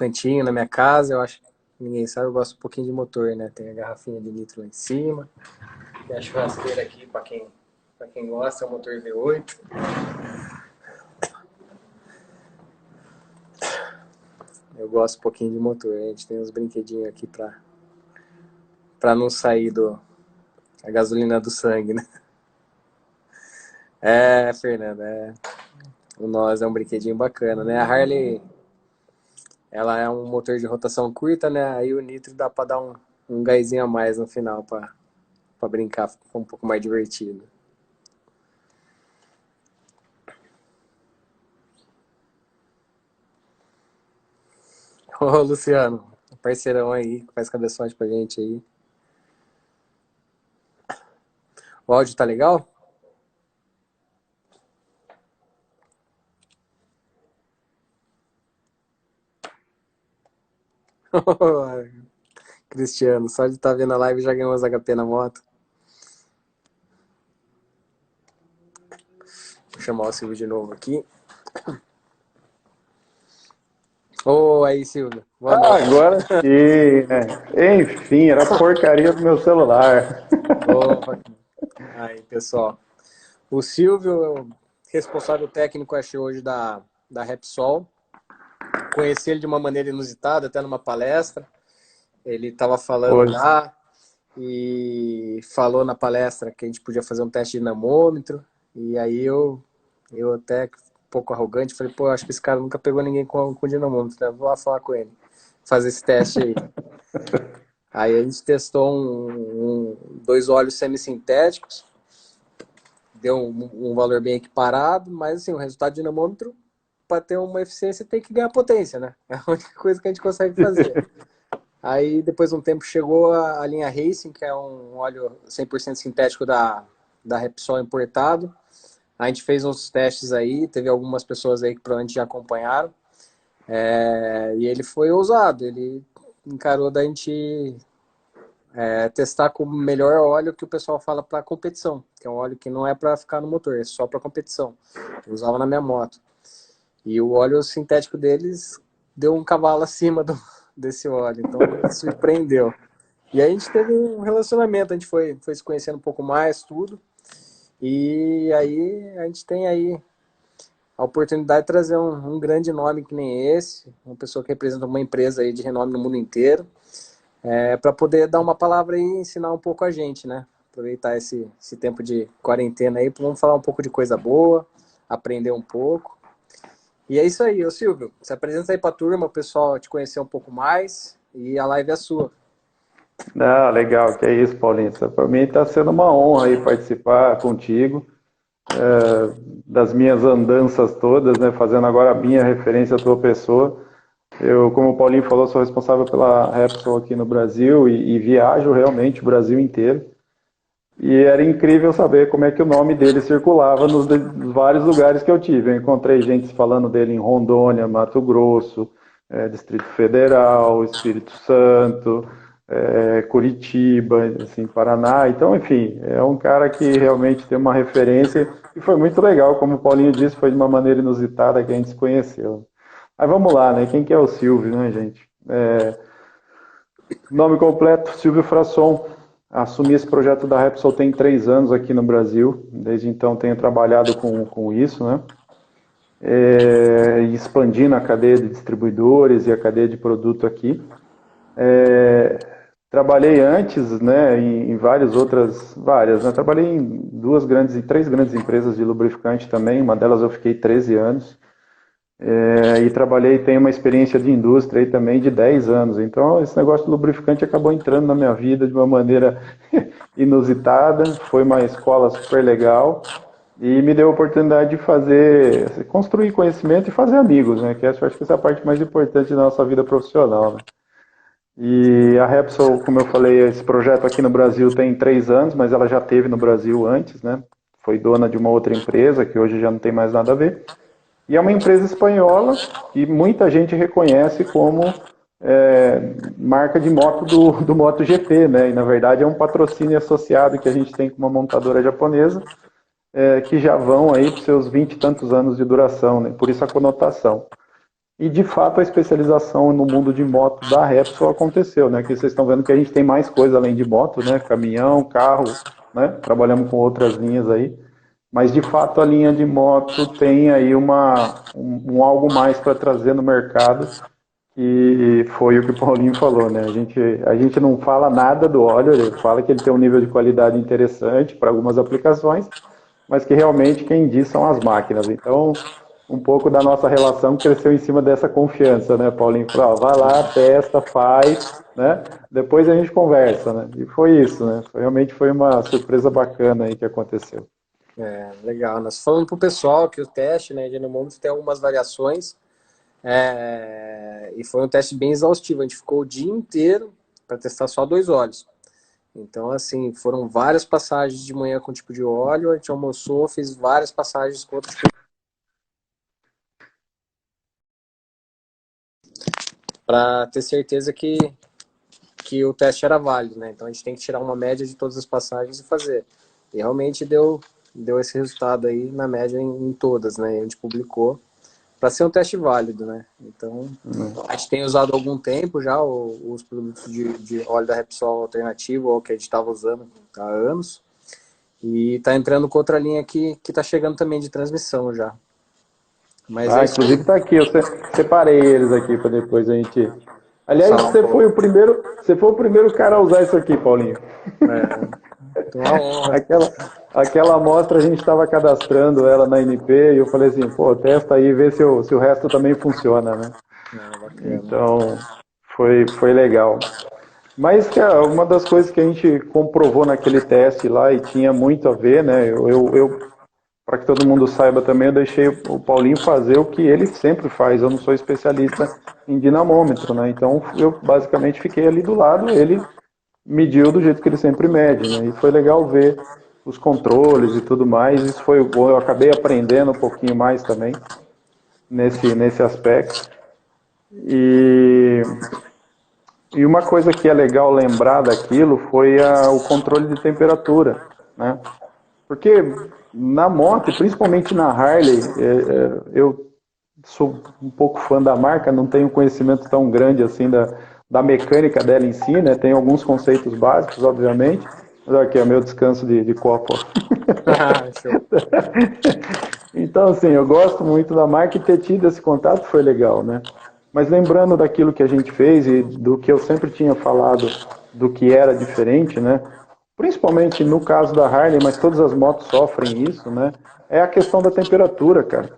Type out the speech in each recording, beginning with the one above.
cantinho na minha casa, eu acho que ninguém sabe, eu gosto um pouquinho de motor, né? Tem a garrafinha de litro lá em cima, tem a churrasqueira aqui para quem gosta, é um motor V8. Eu gosto um pouquinho de motor, a gente tem uns brinquedinhos aqui para não sair a gasolina do sangue, né? É, Fernanda, o Nós é um brinquedinho bacana, né? A Harley, ela é um motor de rotação curta, né? Aí o Nitro dá para dar um gásinho a mais no final para brincar, ficar um pouco mais divertido. Ô, Luciano, parceirão aí, que faz cabeçote pra gente aí. O áudio tá legal? Cristiano, só de estar vendo a live já ganhou os HP na moto. Vou chamar o Silvio de novo aqui. Ô, aí, Silvio. Boa noite. Agora sim, né? Enfim, era a porcaria do meu celular. Opa. Aí, pessoal. O Silvio é o responsável técnico, acho, hoje da Repsol. Conheci ele de uma maneira inusitada, até numa palestra. Ele estava falando Hoje. lá e falou na palestra que a gente podia fazer um teste de dinamômetro. E aí eu até, um pouco arrogante, falei, pô, acho que esse cara nunca pegou ninguém com dinamômetro, né? Vou lá falar com ele, fazer esse teste aí. Aí a gente testou dois óleos semissintéticos, deu um valor bem equiparado, mas assim, o resultado do dinamômetro, para ter uma eficiência, tem que ganhar potência, né? É a única coisa que a gente consegue fazer. Aí, depois de um tempo, chegou a linha Racing, que é um óleo 100% sintético da Repsol importado. A gente fez uns testes aí, teve algumas pessoas aí que provavelmente já acompanharam. E ele foi ousado, ele encarou da gente testar com o melhor óleo que o pessoal fala para competição, que é um óleo que não é para ficar no motor, é só para competição. Eu usava na minha moto. E o óleo sintético deles deu um cavalo acima desse óleo, então surpreendeu. E aí a gente teve um relacionamento, a gente foi se conhecendo um pouco mais, tudo. E aí a gente tem aí a oportunidade de trazer um grande nome que nem esse, uma pessoa que representa uma empresa aí de renome no mundo inteiro, para poder dar uma palavra e ensinar um pouco a gente, né? Aproveitar esse tempo de quarentena aí, vamos falar um pouco de coisa boa, aprender um pouco. E é isso aí, ô Silvio, se apresenta aí para a turma, o pessoal te conhecer um pouco mais e a live é sua. Ah, legal, que é isso, Paulinho. Para mim está sendo uma honra aí participar contigo, das minhas andanças todas, né? Fazendo agora a minha referência à tua pessoa. Eu, como o Paulinho falou, sou responsável pela Repsol aqui no Brasil e viajo realmente o Brasil inteiro. E era incrível saber como é que o nome dele circulava nos vários lugares que eu tive. Eu encontrei gente falando dele em Rondônia, Mato Grosso, Distrito Federal, Espírito Santo, Curitiba, assim, Paraná. Então, enfim, é um cara que realmente tem uma referência e foi muito legal, como o Paulinho disse, foi de uma maneira inusitada que a gente se conheceu. Mas vamos lá, né? Quem que é o Silvio, né, gente? Nome completo, Silvio Frasson. Assumi esse projeto da Repsol tem 3 anos aqui no Brasil. Desde então tenho trabalhado com isso, né? Expandindo a cadeia de distribuidores e a cadeia de produto aqui. Trabalhei antes, né, em várias, né? Trabalhei em três grandes empresas de lubrificante também. Uma delas eu fiquei 13 anos. E tenho uma experiência de indústria aí também de 10 anos. Então, esse negócio do lubrificante acabou entrando na minha vida de uma maneira inusitada. Foi uma escola super legal e me deu a oportunidade de construir conhecimento e fazer amigos, né? Que acho que essa é a parte mais importante da nossa vida profissional, né? E a Repsol, como eu falei, esse projeto aqui no Brasil tem 3 anos, mas ela já teve no Brasil antes, né? Foi dona de uma outra empresa que hoje já não tem mais nada a ver. E é uma empresa espanhola que muita gente reconhece como marca de moto do MotoGP, né? E na verdade é um patrocínio associado que a gente tem com uma montadora japonesa, que já vão aí para seus 20 e tantos anos de duração, né? Por isso a conotação. E de fato a especialização no mundo de moto da Repsol aconteceu, né? Que vocês estão vendo que a gente tem mais coisa além de moto, né? Caminhão, carro, né? Trabalhamos com outras linhas aí. Mas de fato a linha de moto tem aí um algo mais para trazer no mercado, e foi o que o Paulinho falou, né? A gente não fala nada do óleo, ele fala que ele tem um nível de qualidade interessante para algumas aplicações, mas que realmente quem diz são as máquinas. Então, um pouco da nossa relação cresceu em cima dessa confiança, né, Paulinho? Falou, vai lá, testa, faz, né? Depois a gente conversa, né? E foi isso, né? Realmente foi uma surpresa bacana aí que aconteceu. Legal. Nós falamos para o pessoal que o teste, né, de anemômetro tem algumas variações, e foi um teste bem exaustivo. A gente ficou o dia inteiro para testar só 2 óleos. Então, assim, foram várias passagens de manhã com tipo de óleo, a gente almoçou, fez várias passagens com outro tipo, para ter certeza que o teste era válido, né? Então a gente tem que tirar uma média de todas as passagens e fazer. E realmente deu esse resultado aí na média em todas, né? A gente publicou para ser um teste válido, né? Então a gente tem usado há algum tempo já os produtos de óleo da Repsol alternativo, ou que a gente estava usando há anos, e está entrando com outra linha que está chegando também de transmissão já. Mas é Ah, isso aí. inclusive está aqui, eu separei eles aqui para depois a gente. Aliás, Falar um pouco. você foi o primeiro cara a usar isso aqui, Paulinho. Então, uma honra. Aquela, aquela amostra a gente estava cadastrando ela na NP e eu falei assim, pô, testa aí e vê se o resto também funciona, né? Bacana. Então, foi legal. Mas, cara, uma das coisas que a gente comprovou naquele teste lá e tinha muito a ver, né? Para que todo mundo saiba também, eu deixei o Paulinho fazer o que ele sempre faz. Eu não sou especialista em dinamômetro, né? Então, eu basicamente fiquei ali do lado, ele mediu do jeito que ele sempre mede, né? E foi legal ver os controles e tudo mais. Isso foi bom. Eu acabei aprendendo um pouquinho mais também nesse aspecto. E, e uma coisa que é legal lembrar daquilo foi o controle de temperatura, né? Porque na moto, principalmente na Harley, eu sou um pouco fã da marca, não tenho conhecimento tão grande assim da mecânica dela em si, né? Tem alguns conceitos básicos, obviamente. Mas aqui é o meu descanso de copo. Show. Então, assim, eu gosto muito da marca e ter tido esse contato foi legal, né? Mas lembrando daquilo que a gente fez e do que eu sempre tinha falado do que era diferente, né? Principalmente no caso da Harley, mas todas as motos sofrem isso, né? É a questão da temperatura, cara.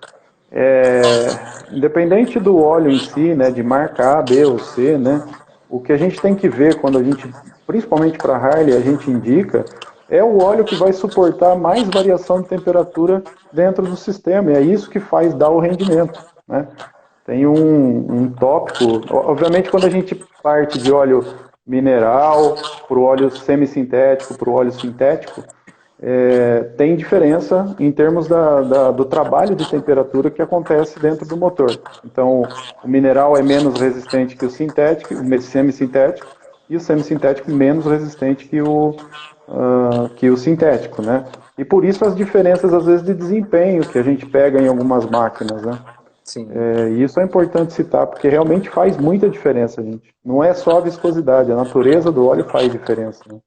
Independente do óleo em si, né, de marca A, B ou C, né, o que a gente tem que ver quando a gente, principalmente para Harley, a gente indica, é o óleo que vai suportar mais variação de temperatura dentro do sistema, e é isso que faz dar o rendimento, né? Tem um tópico, obviamente quando a gente parte de óleo mineral para o óleo semissintético, para o óleo sintético, tem diferença em termos do trabalho de temperatura que acontece dentro do motor. Então, o mineral é menos resistente que o sintético, o semissintético, e o semissintético menos resistente que o sintético, né? E por isso as diferenças, às vezes, de desempenho que a gente pega em algumas máquinas, né? Sim. E isso é importante citar, porque realmente faz muita diferença, gente. Não é só a viscosidade, a natureza do óleo faz diferença, né?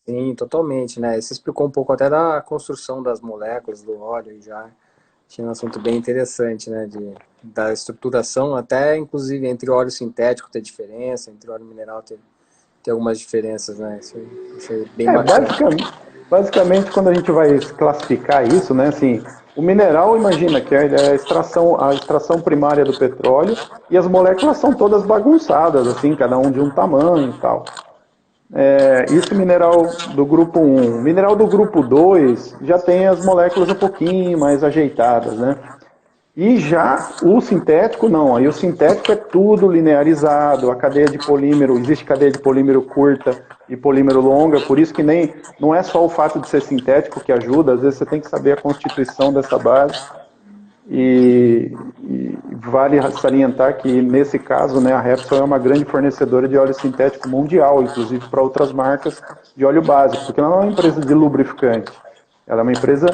Sim, totalmente, né? Você explicou um pouco até da construção das moléculas do óleo e já tinha um assunto bem interessante, né? Da estruturação, até inclusive entre óleo sintético ter diferença, entre óleo mineral ter algumas diferenças, né? Isso eu achei bem É, bacana. basicamente, quando a gente vai classificar isso, né, assim, o mineral, imagina que é a extração primária do petróleo e as moléculas são todas bagunçadas, assim, cada um de um tamanho e tal. Isso mineral do grupo um. Mineral do grupo 2 já tem as moléculas um pouquinho mais ajeitadas, né? E já o sintético, não. Aí o sintético é tudo linearizado, a cadeia de polímero, existe cadeia de polímero curta e polímero longa, por isso que nem não é só o fato de ser sintético que ajuda, às vezes você tem que saber a constituição dessa base. E vale salientar que, nesse caso, né, a Repsol é uma grande fornecedora de óleo sintético mundial, inclusive para outras marcas de óleo básico, porque ela não é uma empresa de lubrificante, ela é uma empresa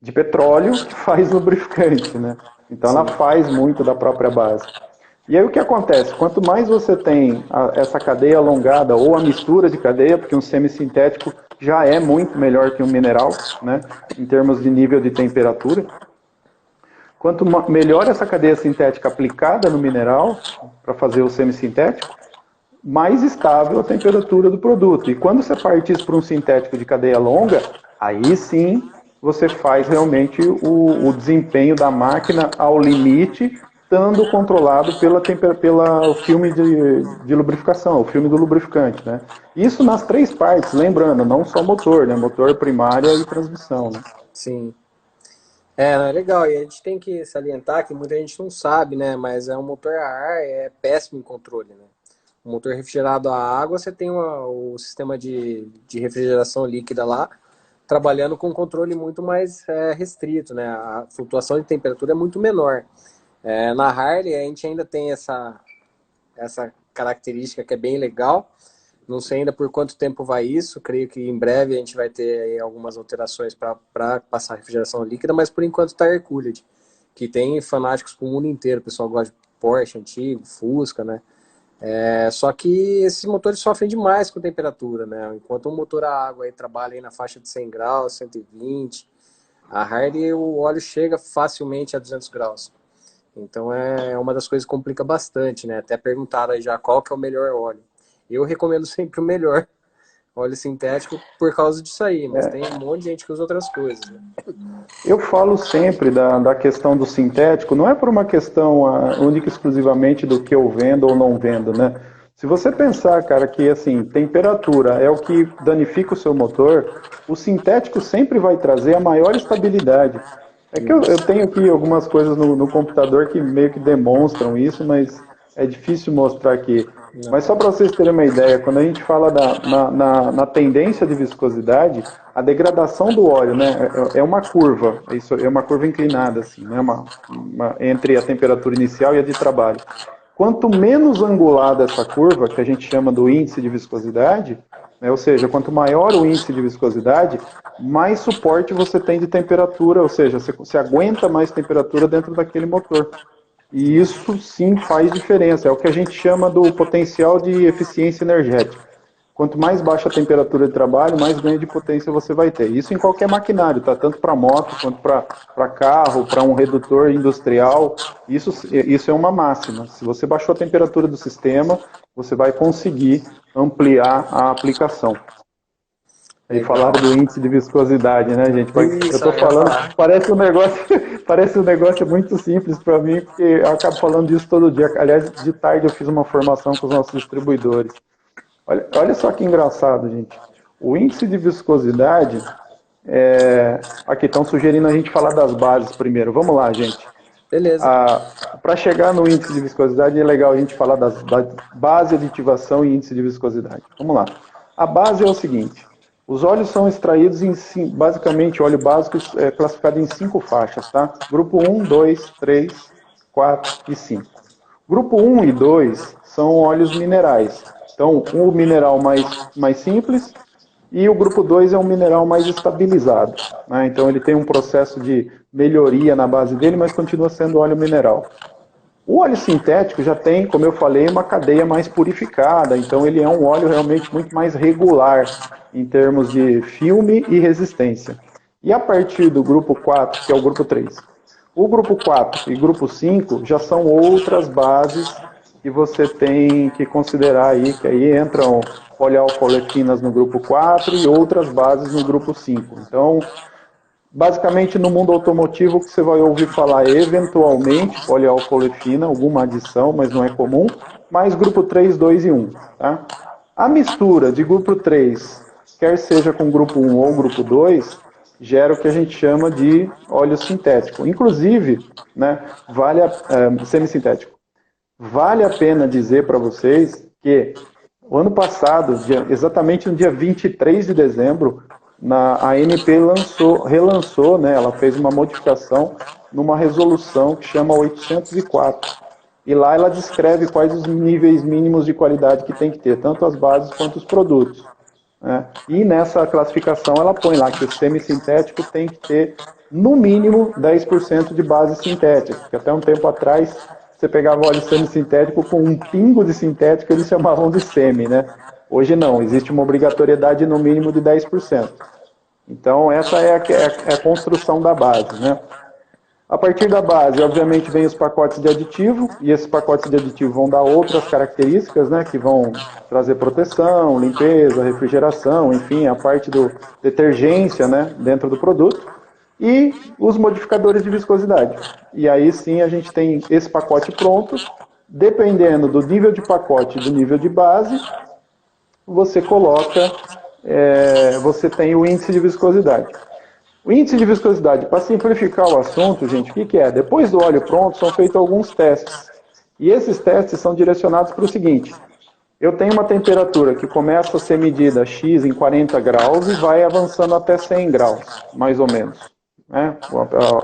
de petróleo que faz lubrificante, né? Então ela Sim. faz muito da própria base. E aí o que acontece? Quanto mais você tem essa cadeia alongada ou a mistura de cadeia, porque um semissintético já é muito melhor que um mineral, né, em termos de nível de temperatura. Quanto melhor essa cadeia sintética aplicada no mineral, para fazer o semissintético, mais estável a temperatura do produto. E quando você parte isso para um sintético de cadeia longa, aí sim você faz realmente o desempenho da máquina ao limite, estando controlado pela filme de lubrificação, o filme do lubrificante. Né? Isso nas três partes, lembrando, não só motor, né? Motor, primária e transmissão. Né? Sim. É, não, é legal. E a gente tem que salientar que muita gente não sabe, né? Mas é um motor a ar é péssimo em controle, né? O motor refrigerado a água, você tem o sistema de refrigeração líquida lá, trabalhando com um controle muito mais restrito, né? A flutuação de temperatura é muito menor. Na Harley, a gente ainda tem essa característica que é bem legal. Não sei ainda por quanto tempo vai isso, creio que em breve a gente vai ter aí algumas alterações para passar refrigeração líquida, mas por enquanto está Air-Cooled, que tem fanáticos para o mundo inteiro. O pessoal gosta de Porsche antigo, Fusca, né? Só que esses motores sofrem demais com temperatura, né? Enquanto um motor a água aí trabalha aí na faixa de 100 graus, 120, a Harley o óleo chega facilmente a 200 graus. Então é uma das coisas que complica bastante, né? Até perguntaram aí já qual que é o melhor óleo. Eu recomendo sempre o melhor óleo sintético por causa disso aí, mas tem um monte de gente que usa outras coisas, né? Eu falo sempre da questão do sintético, não é por uma questão única e exclusivamente do que eu vendo ou não vendo, né? Se você pensar, cara, que assim, temperatura é o que danifica o seu motor, o sintético sempre vai trazer a maior estabilidade. É que eu tenho aqui algumas coisas no computador que meio que demonstram isso, mas é difícil mostrar aqui. Mas só para vocês terem uma ideia, quando a gente fala na tendência de viscosidade, a degradação do óleo, né, é uma curva, isso é uma curva inclinada, assim, né, entre a temperatura inicial e a de trabalho. Quanto menos angulada essa curva, que a gente chama do índice de viscosidade, né, ou seja, quanto maior o índice de viscosidade, mais suporte você tem de temperatura, ou seja, você aguenta mais temperatura dentro daquele motor. E isso sim faz diferença, é o que a gente chama do potencial de eficiência energética. Quanto mais baixa a temperatura de trabalho, mais ganho de potência você vai ter. Isso em qualquer maquinário, tá? Tanto para moto quanto para carro, para um redutor industrial. Isso é uma máxima. Se você baixou a temperatura do sistema, você vai conseguir ampliar a aplicação. Aí Legal. falaram do índice de viscosidade, né, gente? Eu Isso, estou eu ia falando, falar. parece um negócio muito simples para mim, porque eu acabo falando disso todo dia. Aliás, de tarde eu fiz uma formação com os nossos distribuidores. Olha só que engraçado, gente. O índice de viscosidade, aqui estão sugerindo a gente falar das bases primeiro. Vamos lá, gente. Beleza. Para chegar no índice de viscosidade, é legal a gente falar da base, aditivação e índice de viscosidade. Vamos lá. A base é o seguinte: os óleos são extraídos basicamente, óleo básico é classificado em 5 faixas, tá? Grupo 1, 2, 3, 4 e 5. Grupo 1 e 2 são óleos minerais. Então, um mineral mais simples e o grupo 2 é um mineral mais estabilizado. Né? Então, ele tem um processo de melhoria na base dele, mas continua sendo óleo mineral. O óleo sintético já tem, como eu falei, uma cadeia mais purificada, então ele é um óleo realmente muito mais regular em termos de filme e resistência. E a partir do grupo 4, que é o grupo 3, o grupo 4 e grupo 5 já são outras bases que você tem que considerar aí, que aí entram polialcolefinas no grupo 4 e outras bases no grupo 5. Então, basicamente, no mundo automotivo, que você vai ouvir falar eventualmente polialcoolefina, alguma adição, mas não é comum, mais grupo 3, 2 e 1. Tá? A mistura de grupo 3, quer seja com grupo 1 ou grupo 2, gera o que a gente chama de óleo sintético. Inclusive, né, semissintético. Vale a pena dizer para vocês que o ano passado, exatamente no dia 23 de dezembro, a ANP relançou, né, ela fez uma modificação numa resolução que chama 804. E lá ela descreve quais os níveis mínimos de qualidade que tem que ter, tanto as bases quanto os produtos. Né? E nessa classificação ela põe lá que o semissintético tem que ter, no mínimo, 10% de base sintética, que até um tempo atrás você pegava óleo semissintético com um pingo de sintético, eles chamavam de semi, né? Hoje não, existe uma obrigatoriedade no mínimo de 10%. Então, essa é a construção da base, né? A partir da base, obviamente, vem os pacotes de aditivo, e esses pacotes de aditivo vão dar outras características, né, que vão trazer proteção, limpeza, refrigeração, enfim, a parte do detergência, né, dentro do produto, e os modificadores de viscosidade. E aí sim a gente tem esse pacote pronto, dependendo do nível de pacote e do nível de base, você coloca, você tem o índice de viscosidade. O índice de viscosidade, para simplificar o assunto, gente, o que é? Depois do óleo pronto, são feitos alguns testes. E esses testes são direcionados para o seguinte: eu tenho uma temperatura que começa a ser medida X em 40 graus e vai avançando até 100 graus, mais ou menos. Né?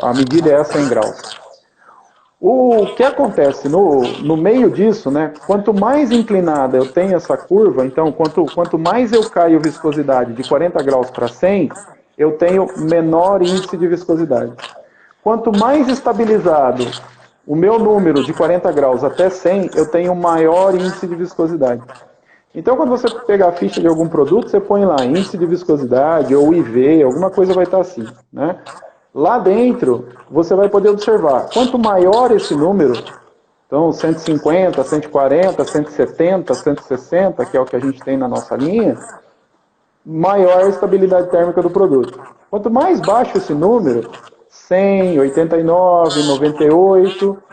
A medida é 100 graus. O que acontece no meio disso, né? Quanto mais inclinada eu tenho essa curva, então quanto mais eu caio viscosidade de 40 graus para 100, eu tenho menor índice de viscosidade. Quanto mais estabilizado o meu número de 40 graus até 100, eu tenho maior índice de viscosidade. Então, quando você pegar a ficha de algum produto, você põe lá índice de viscosidade ou IV, alguma coisa vai estar assim, né? Lá dentro, você vai poder observar, quanto maior esse número, então 150, 140, 170, 160, que é o que a gente tem na nossa linha, maior a estabilidade térmica do produto. Quanto mais baixo esse número, 100, 89, 98,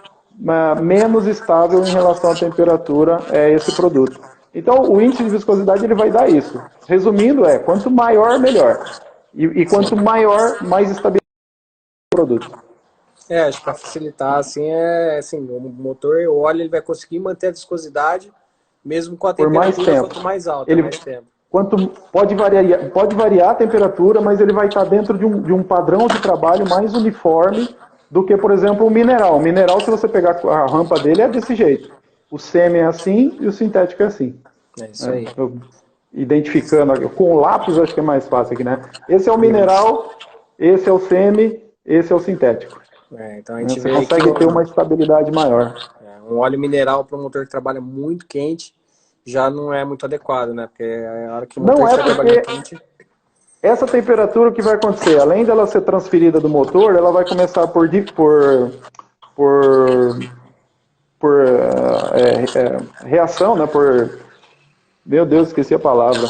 menos estável em relação à temperatura é esse produto. Então, o índice de viscosidade ele vai dar isso. Resumindo, quanto maior, melhor. E quanto maior, mais estabilidade do produto. Acho que para facilitar, assim, o motor, o óleo, ele vai conseguir manter a viscosidade, mesmo com a temperatura quanto mais alta, mais tempo. Pode variar a temperatura, mas ele vai estar dentro de um padrão de trabalho mais uniforme do que, por exemplo, o mineral. O mineral, se você pegar a rampa dele, é desse jeito. O semi é assim e o sintético é assim. É isso aí. Identificando, com o lápis acho que é mais fácil aqui, né? Esse é o mineral, esse é o semi, esse é o sintético. Então a gente você consegue ter uma estabilidade maior. Um óleo mineral para um motor que trabalha muito quente já não é muito adequado, né? Porque a hora que o motor está trabalhando quente... Essa temperatura, o que vai acontecer? Além dela ser transferida do motor, ela vai começar por reação, né? Meu Deus, esqueci a palavra.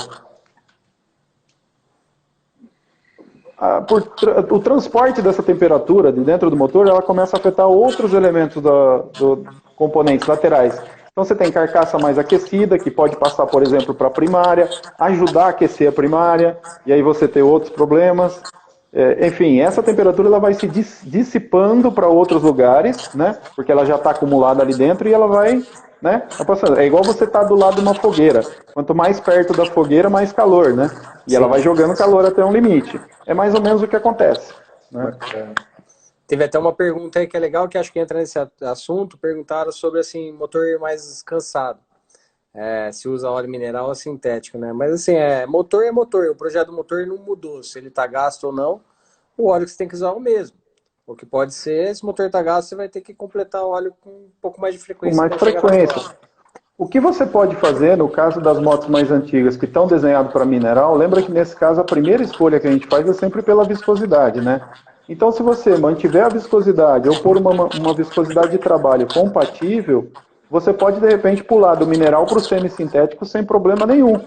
O transporte dessa temperatura de dentro do motor, ela começa a afetar outros elementos do componentes laterais. Então você tem carcaça mais aquecida, que pode passar, por exemplo, para a primária, ajudar a aquecer a primária, e aí você tem outros problemas. Enfim, essa temperatura ela vai se dissipando para outros lugares, né? Porque ela já está acumulada ali dentro e ela vai, né? É igual você estar do lado de uma fogueira. Quanto mais perto da fogueira, mais calor, né? E ela vai jogando calor até um limite. É mais ou menos o que acontece. Né? Teve até uma pergunta aí que é legal, que acho que entra nesse assunto. Perguntaram sobre, assim, motor mais cansado. Se usa óleo mineral ou sintético, né? Mas, assim, motor é motor. O projeto do motor não mudou. Se ele tá gasto ou não, o óleo que você tem que usar é o mesmo. O que pode ser, se o motor tá gasto, você vai ter que completar o óleo com um pouco mais de frequência. Com mais frequência. O que você pode fazer, no caso das motos mais antigas, que estão desenhadas para mineral, lembra que nesse caso a primeira escolha que a gente faz é sempre pela viscosidade, né? Então, se você mantiver a viscosidade ou pôr uma viscosidade de trabalho compatível, você pode, de repente, pular do mineral para o semissintético sem problema nenhum.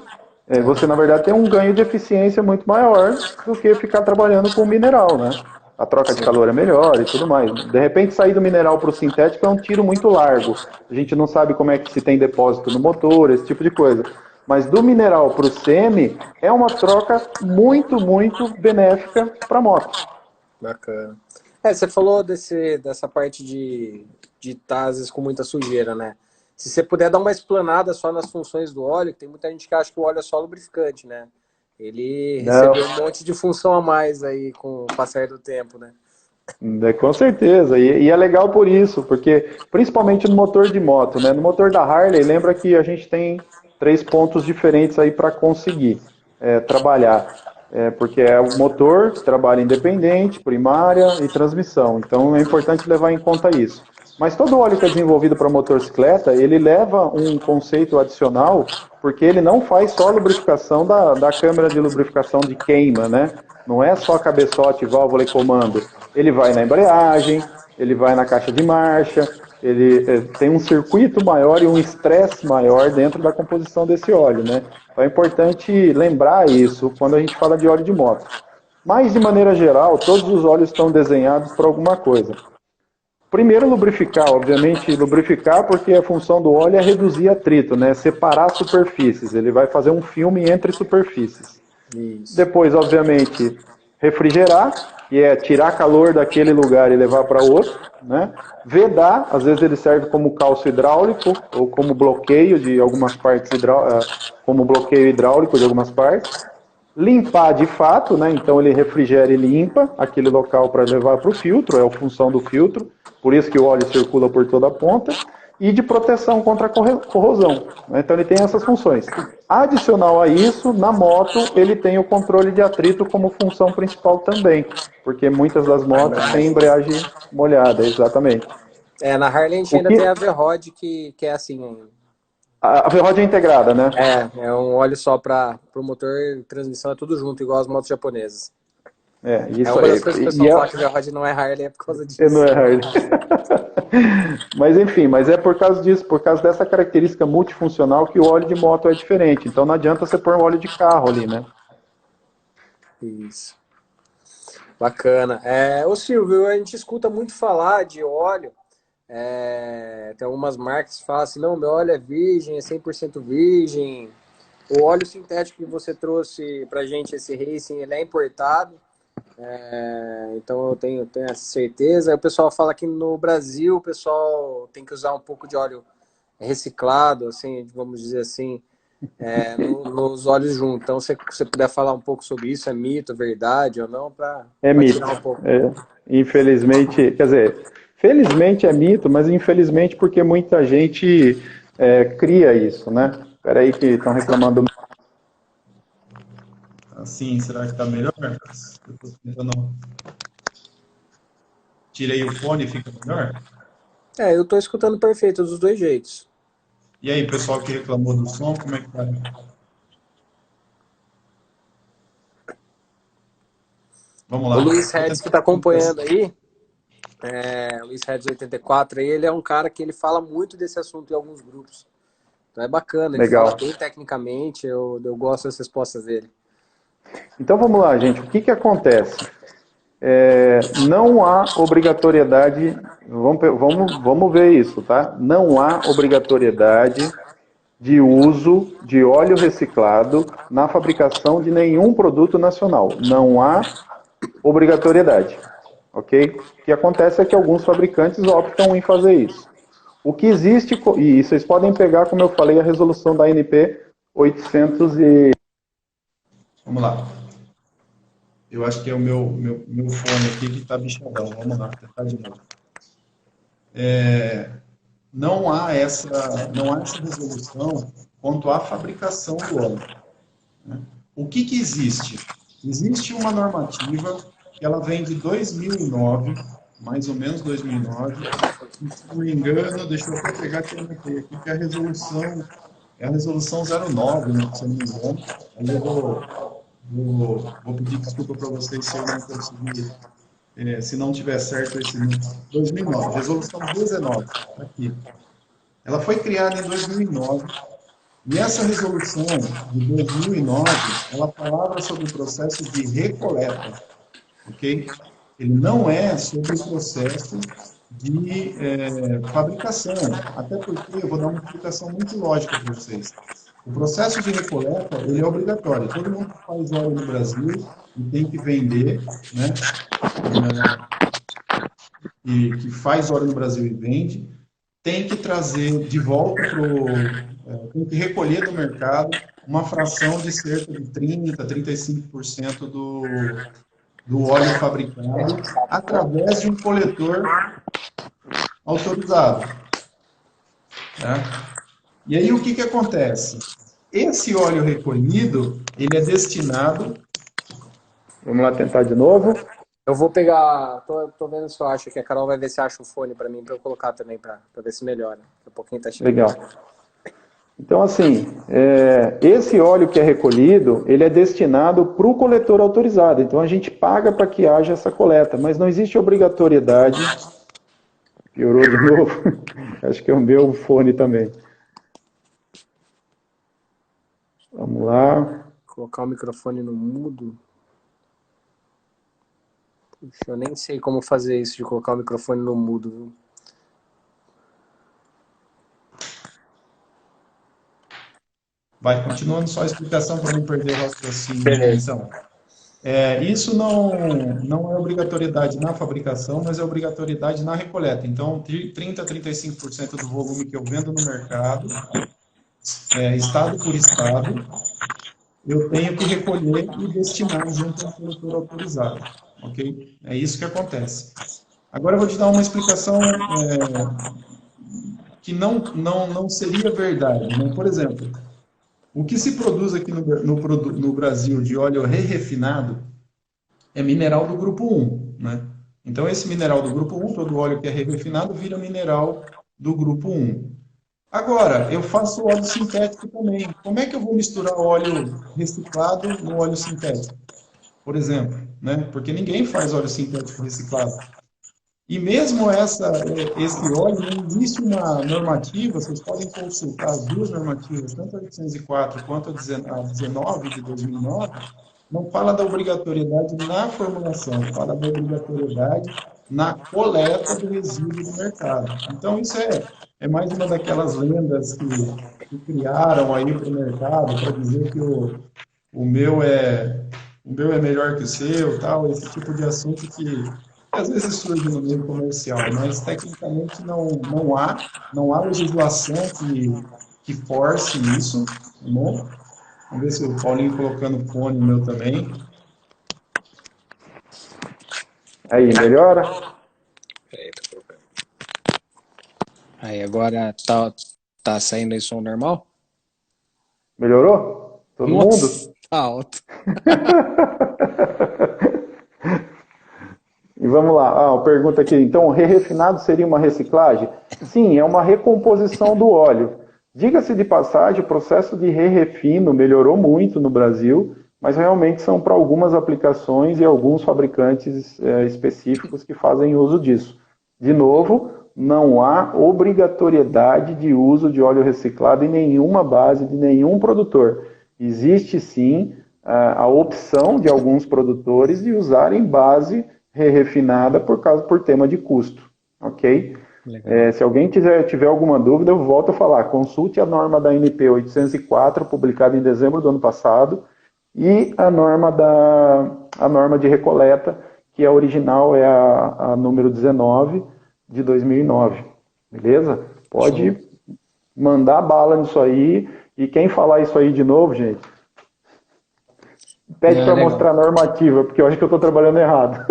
Você, na verdade, tem um ganho de eficiência muito maior do que ficar trabalhando com o mineral, né? A troca de calor é melhor e tudo mais. De repente, sair do mineral para o sintético é um tiro muito largo. A gente não sabe como é que se tem depósito no motor, esse tipo de coisa. Mas do mineral para o semi é uma troca muito, muito benéfica para a moto. Bacana. Você falou dessa parte de estar, às vezes, com muita sujeira, né? Se você puder dar uma explanada só nas funções do óleo, tem muita gente que acha que o óleo é só lubrificante, né? Ele recebeu um monte de função a mais aí com o passar do tempo, né? Com certeza, e é legal por isso, porque principalmente no motor de moto, né? No motor da Harley, lembra que a gente tem 3 pontos diferentes aí para conseguir trabalhar. Porque é o motor que trabalha independente, primária e transmissão. Então é importante levar em conta isso. Mas todo óleo que é desenvolvido para motocicleta, ele leva um conceito adicional, porque ele não faz só a lubrificação da câmara de lubrificação de queima, né? Não é só cabeçote, válvula e comando. Ele vai na embreagem, ele vai na caixa de marcha, ele tem um circuito maior e um estresse maior dentro da composição desse óleo, né? Então é importante lembrar isso quando a gente fala de óleo de moto. Mas, de maneira geral, todos os óleos estão desenhados para alguma coisa. Primeiro, lubrificar, obviamente, lubrificar porque a função do óleo é reduzir atrito, né? Separar superfícies, ele vai fazer um filme entre superfícies. Isso. Depois, obviamente, refrigerar, que é tirar calor daquele lugar e levar para outro, né? Vedar, às vezes ele serve como calço hidráulico ou como bloqueio de algumas partes, como bloqueio hidráulico de algumas partes. Limpar de fato, né? Então ele refrigera e limpa aquele local para levar para o filtro, é a função do filtro, por isso que o óleo circula por toda a ponta, e de proteção contra a corrosão, né? Então ele tem essas funções. Adicional a isso, na moto ele tem o controle de atrito como função principal também, porque muitas das motos têm embreagem molhada, exatamente. Na Harley a gente O ainda tem que a V-Rod que é assim, a ferragem é integrada, né? é um óleo só para o motor e transmissão, é tudo junto, igual as motos japonesas. É, É isso uma aí. das coisas que o pessoal fala que a V-Rod não é Harley, é por causa disso. Não é Harley. Mas enfim, mas é por causa disso, por causa dessa característica multifuncional que o óleo de moto é diferente. Então não adianta você pôr um óleo de carro ali, né? Isso. Bacana. Ô Silvio, a gente escuta muito falar de óleo. Tem algumas marcas que falam assim, não, meu óleo é virgem, é 100% virgem. O óleo sintético que você trouxe pra gente, esse Racing, ele é importado. Então eu tenho essa certeza. Aí o pessoal fala que no Brasil o pessoal tem que usar um pouco de óleo reciclado, assim, vamos dizer assim, nos óleos juntos. Então, se você puder falar um pouco sobre isso, é mito, verdade ou não, para É mito. tirar um pouco. Infelizmente, quer dizer, felizmente é mito, mas infelizmente porque muita gente cria isso, né? Espera aí que estão reclamando. Assim, será que está melhor? Eu tô tentando... Tirei o fone, fica melhor? Eu estou escutando perfeito dos dois jeitos. E aí, pessoal que reclamou do som, como é que tá? Vamos lá. O Luiz Regis que está acompanhando aí, Luiz Regis 84, aí, ele é um cara que ele fala muito desse assunto em alguns grupos. Então é bacana, ele Legal. fala bem tecnicamente, eu gosto das respostas dele. Então vamos lá, gente. O que acontece? Não há obrigatoriedade, vamos ver isso, tá? Não há obrigatoriedade de uso de óleo reciclado na fabricação de nenhum produto nacional. Não há obrigatoriedade, ok? O que acontece é que alguns fabricantes optam em fazer isso. O que existe, e vocês podem pegar, como eu falei, a resolução da ANP 800 e... Vamos lá. Eu acho que é o meu fone aqui que está bichadão. Vamos lá, tentar de novo. Não há essa resolução quanto à fabricação do óleo, né? O que existe? Existe uma normativa que ela vem de 2009, mais ou menos 2009. Se não me engano, deixa eu até pegar aqui que é a resolução 09, né, se eu não me engano. Aí eu vou pedir desculpa para vocês se eu não conseguir, se não tiver certo esse número. 2009, resolução 19, aqui. Ela foi criada em 2009, e essa resolução de 2009, ela falava sobre o processo de recoleta, ok? Ele não é sobre o processo de fabricação, até porque eu vou dar uma explicação muito lógica para vocês. O processo de recoleta, ele é obrigatório. Todo mundo que faz óleo no Brasil e tem que vender, né? E que faz óleo no Brasil e vende, tem que trazer de volta tem que recolher do mercado uma fração de cerca de 30%, 35% do óleo fabricado através de um coletor autorizado. Tá? E aí o que acontece? Esse óleo recolhido, ele é destinado... Vamos lá tentar de novo. Eu vou pegar, tô vendo se eu acho que a Carol vai ver se acha o fone pra mim, pra eu colocar também, pra ver se melhora. Daqui a pouquinho tá chegando. Legal. Então, assim, esse óleo que é recolhido, ele é destinado para o coletor autorizado. Então, a gente paga para que haja essa coleta, mas não existe obrigatoriedade. Piorou de novo? Acho que é o meu fone também. Vamos lá. Colocar o microfone no mudo. Puxa, eu nem sei como fazer isso de colocar o microfone no mudo, viu? Vai, continuando só a explicação para não perder o raciocínio. Beleza. Então, isso não é obrigatoriedade na fabricação, mas é obrigatoriedade na recoleta. Então, 30% a 35% do volume que eu vendo no mercado, estado por estado, eu tenho que recolher e destinar junto ao produtor autorizado. Ok? É isso que acontece. Agora eu vou te dar uma explicação que não seria verdade. Né? Por exemplo, o que se produz aqui no Brasil de óleo re-refinado é mineral do grupo 1, né? Então, esse mineral do grupo 1, todo óleo que é re-refinado, vira mineral do grupo 1. Agora, eu faço óleo sintético também. Como é que eu vou misturar óleo reciclado no óleo sintético? Por exemplo, né? Porque ninguém faz óleo sintético reciclado. E mesmo esse óleo, não existe uma normativa, vocês podem consultar as duas normativas, tanto a 804 quanto a 19 de 2009, não fala da obrigatoriedade na formulação, fala da obrigatoriedade na coleta do resíduo do mercado. Então, isso é mais uma daquelas lendas que criaram aí para o mercado, para dizer que o meu é melhor que o seu, tal, esse tipo de assunto que às vezes surge no meio comercial, mas tecnicamente não há legislação que force isso, tá bom? Vamos ver se o Paulinho colocando fone meu também. Aí, melhora? Peraí, tô colocando. Aí, agora tá saindo aí som normal? Melhorou? Todo Nossa, mundo? tá alto. E vamos lá, pergunta aqui, então, re-refinado seria uma reciclagem? Sim, é uma recomposição do óleo. Diga-se de passagem, o processo de re-refino melhorou muito no Brasil, mas realmente são para algumas aplicações e alguns fabricantes específicos que fazem uso disso. De novo, não há obrigatoriedade de uso de óleo reciclado em nenhuma base de nenhum produtor. Existe sim a opção de alguns produtores de usarem base refinada por tema de custo, ok? Se alguém tiver alguma dúvida, eu volto a falar, consulte a norma da NP 804, publicada em dezembro do ano passado, e a norma de recoleta, que a original é a número 19 de 2009, beleza? Pode mandar bala nisso aí, e quem falar isso aí de novo, gente, pede para mostrar a normativa, porque eu acho que eu estou trabalhando errado.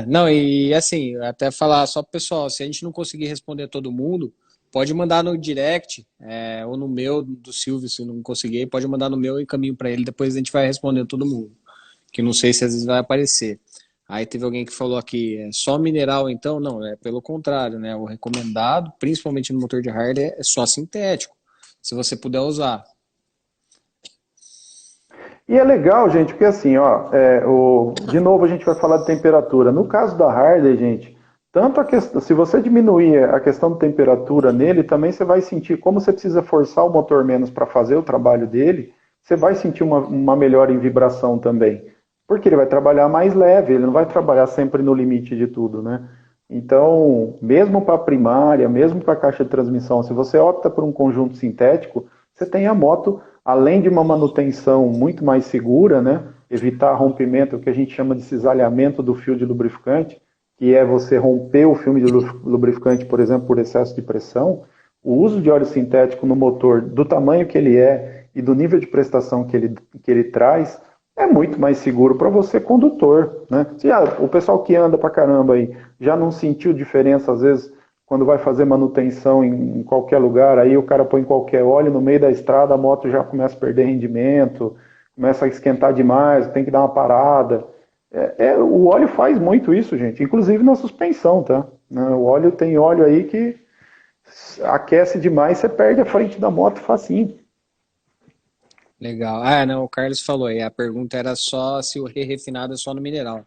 Não, e assim, até falar só pro pessoal, se a gente não conseguir responder a todo mundo, pode mandar no direct, ou no meu, do Silvio, se não conseguir, pode mandar no meu e encaminho para ele, depois a gente vai responder todo mundo, que não sei se às vezes vai aparecer. Aí teve alguém que falou aqui, é só mineral então? Não, é pelo contrário, né? O recomendado, principalmente no motor de Harley, é só sintético, se você puder usar. E é legal, gente, porque assim, de novo a gente vai falar de temperatura. No caso da Harley, gente, tanto a questão, se você diminuir a questão de temperatura nele, também você vai sentir, como você precisa forçar o motor menos para fazer o trabalho dele, você vai sentir uma melhora em vibração também. Porque ele vai trabalhar mais leve, ele não vai trabalhar sempre no limite de tudo, né? Então, mesmo para a primária, mesmo para a caixa de transmissão, se você opta por um conjunto sintético, você tem a moto, além de uma manutenção muito mais segura, né? Evitar rompimento, o que a gente chama de cisalhamento do fio de lubrificante, que é você romper o filme de lubrificante, por exemplo, por excesso de pressão. O uso de óleo sintético no motor, do tamanho que ele é e do nível de prestação que ele traz, é muito mais seguro para você, condutor, né? O pessoal que anda pra caramba aí já não sentiu diferença, às vezes, quando vai fazer manutenção em qualquer lugar, aí o cara põe qualquer óleo no meio da estrada, a moto já começa a perder rendimento, começa a esquentar demais, tem que dar uma parada. O óleo faz muito isso, gente, inclusive na suspensão, tá? O óleo tem óleo aí que aquece demais, você perde a frente da moto facinho. Legal. Ah, não, o Carlos falou aí. A pergunta era só se o refinado é só no mineral.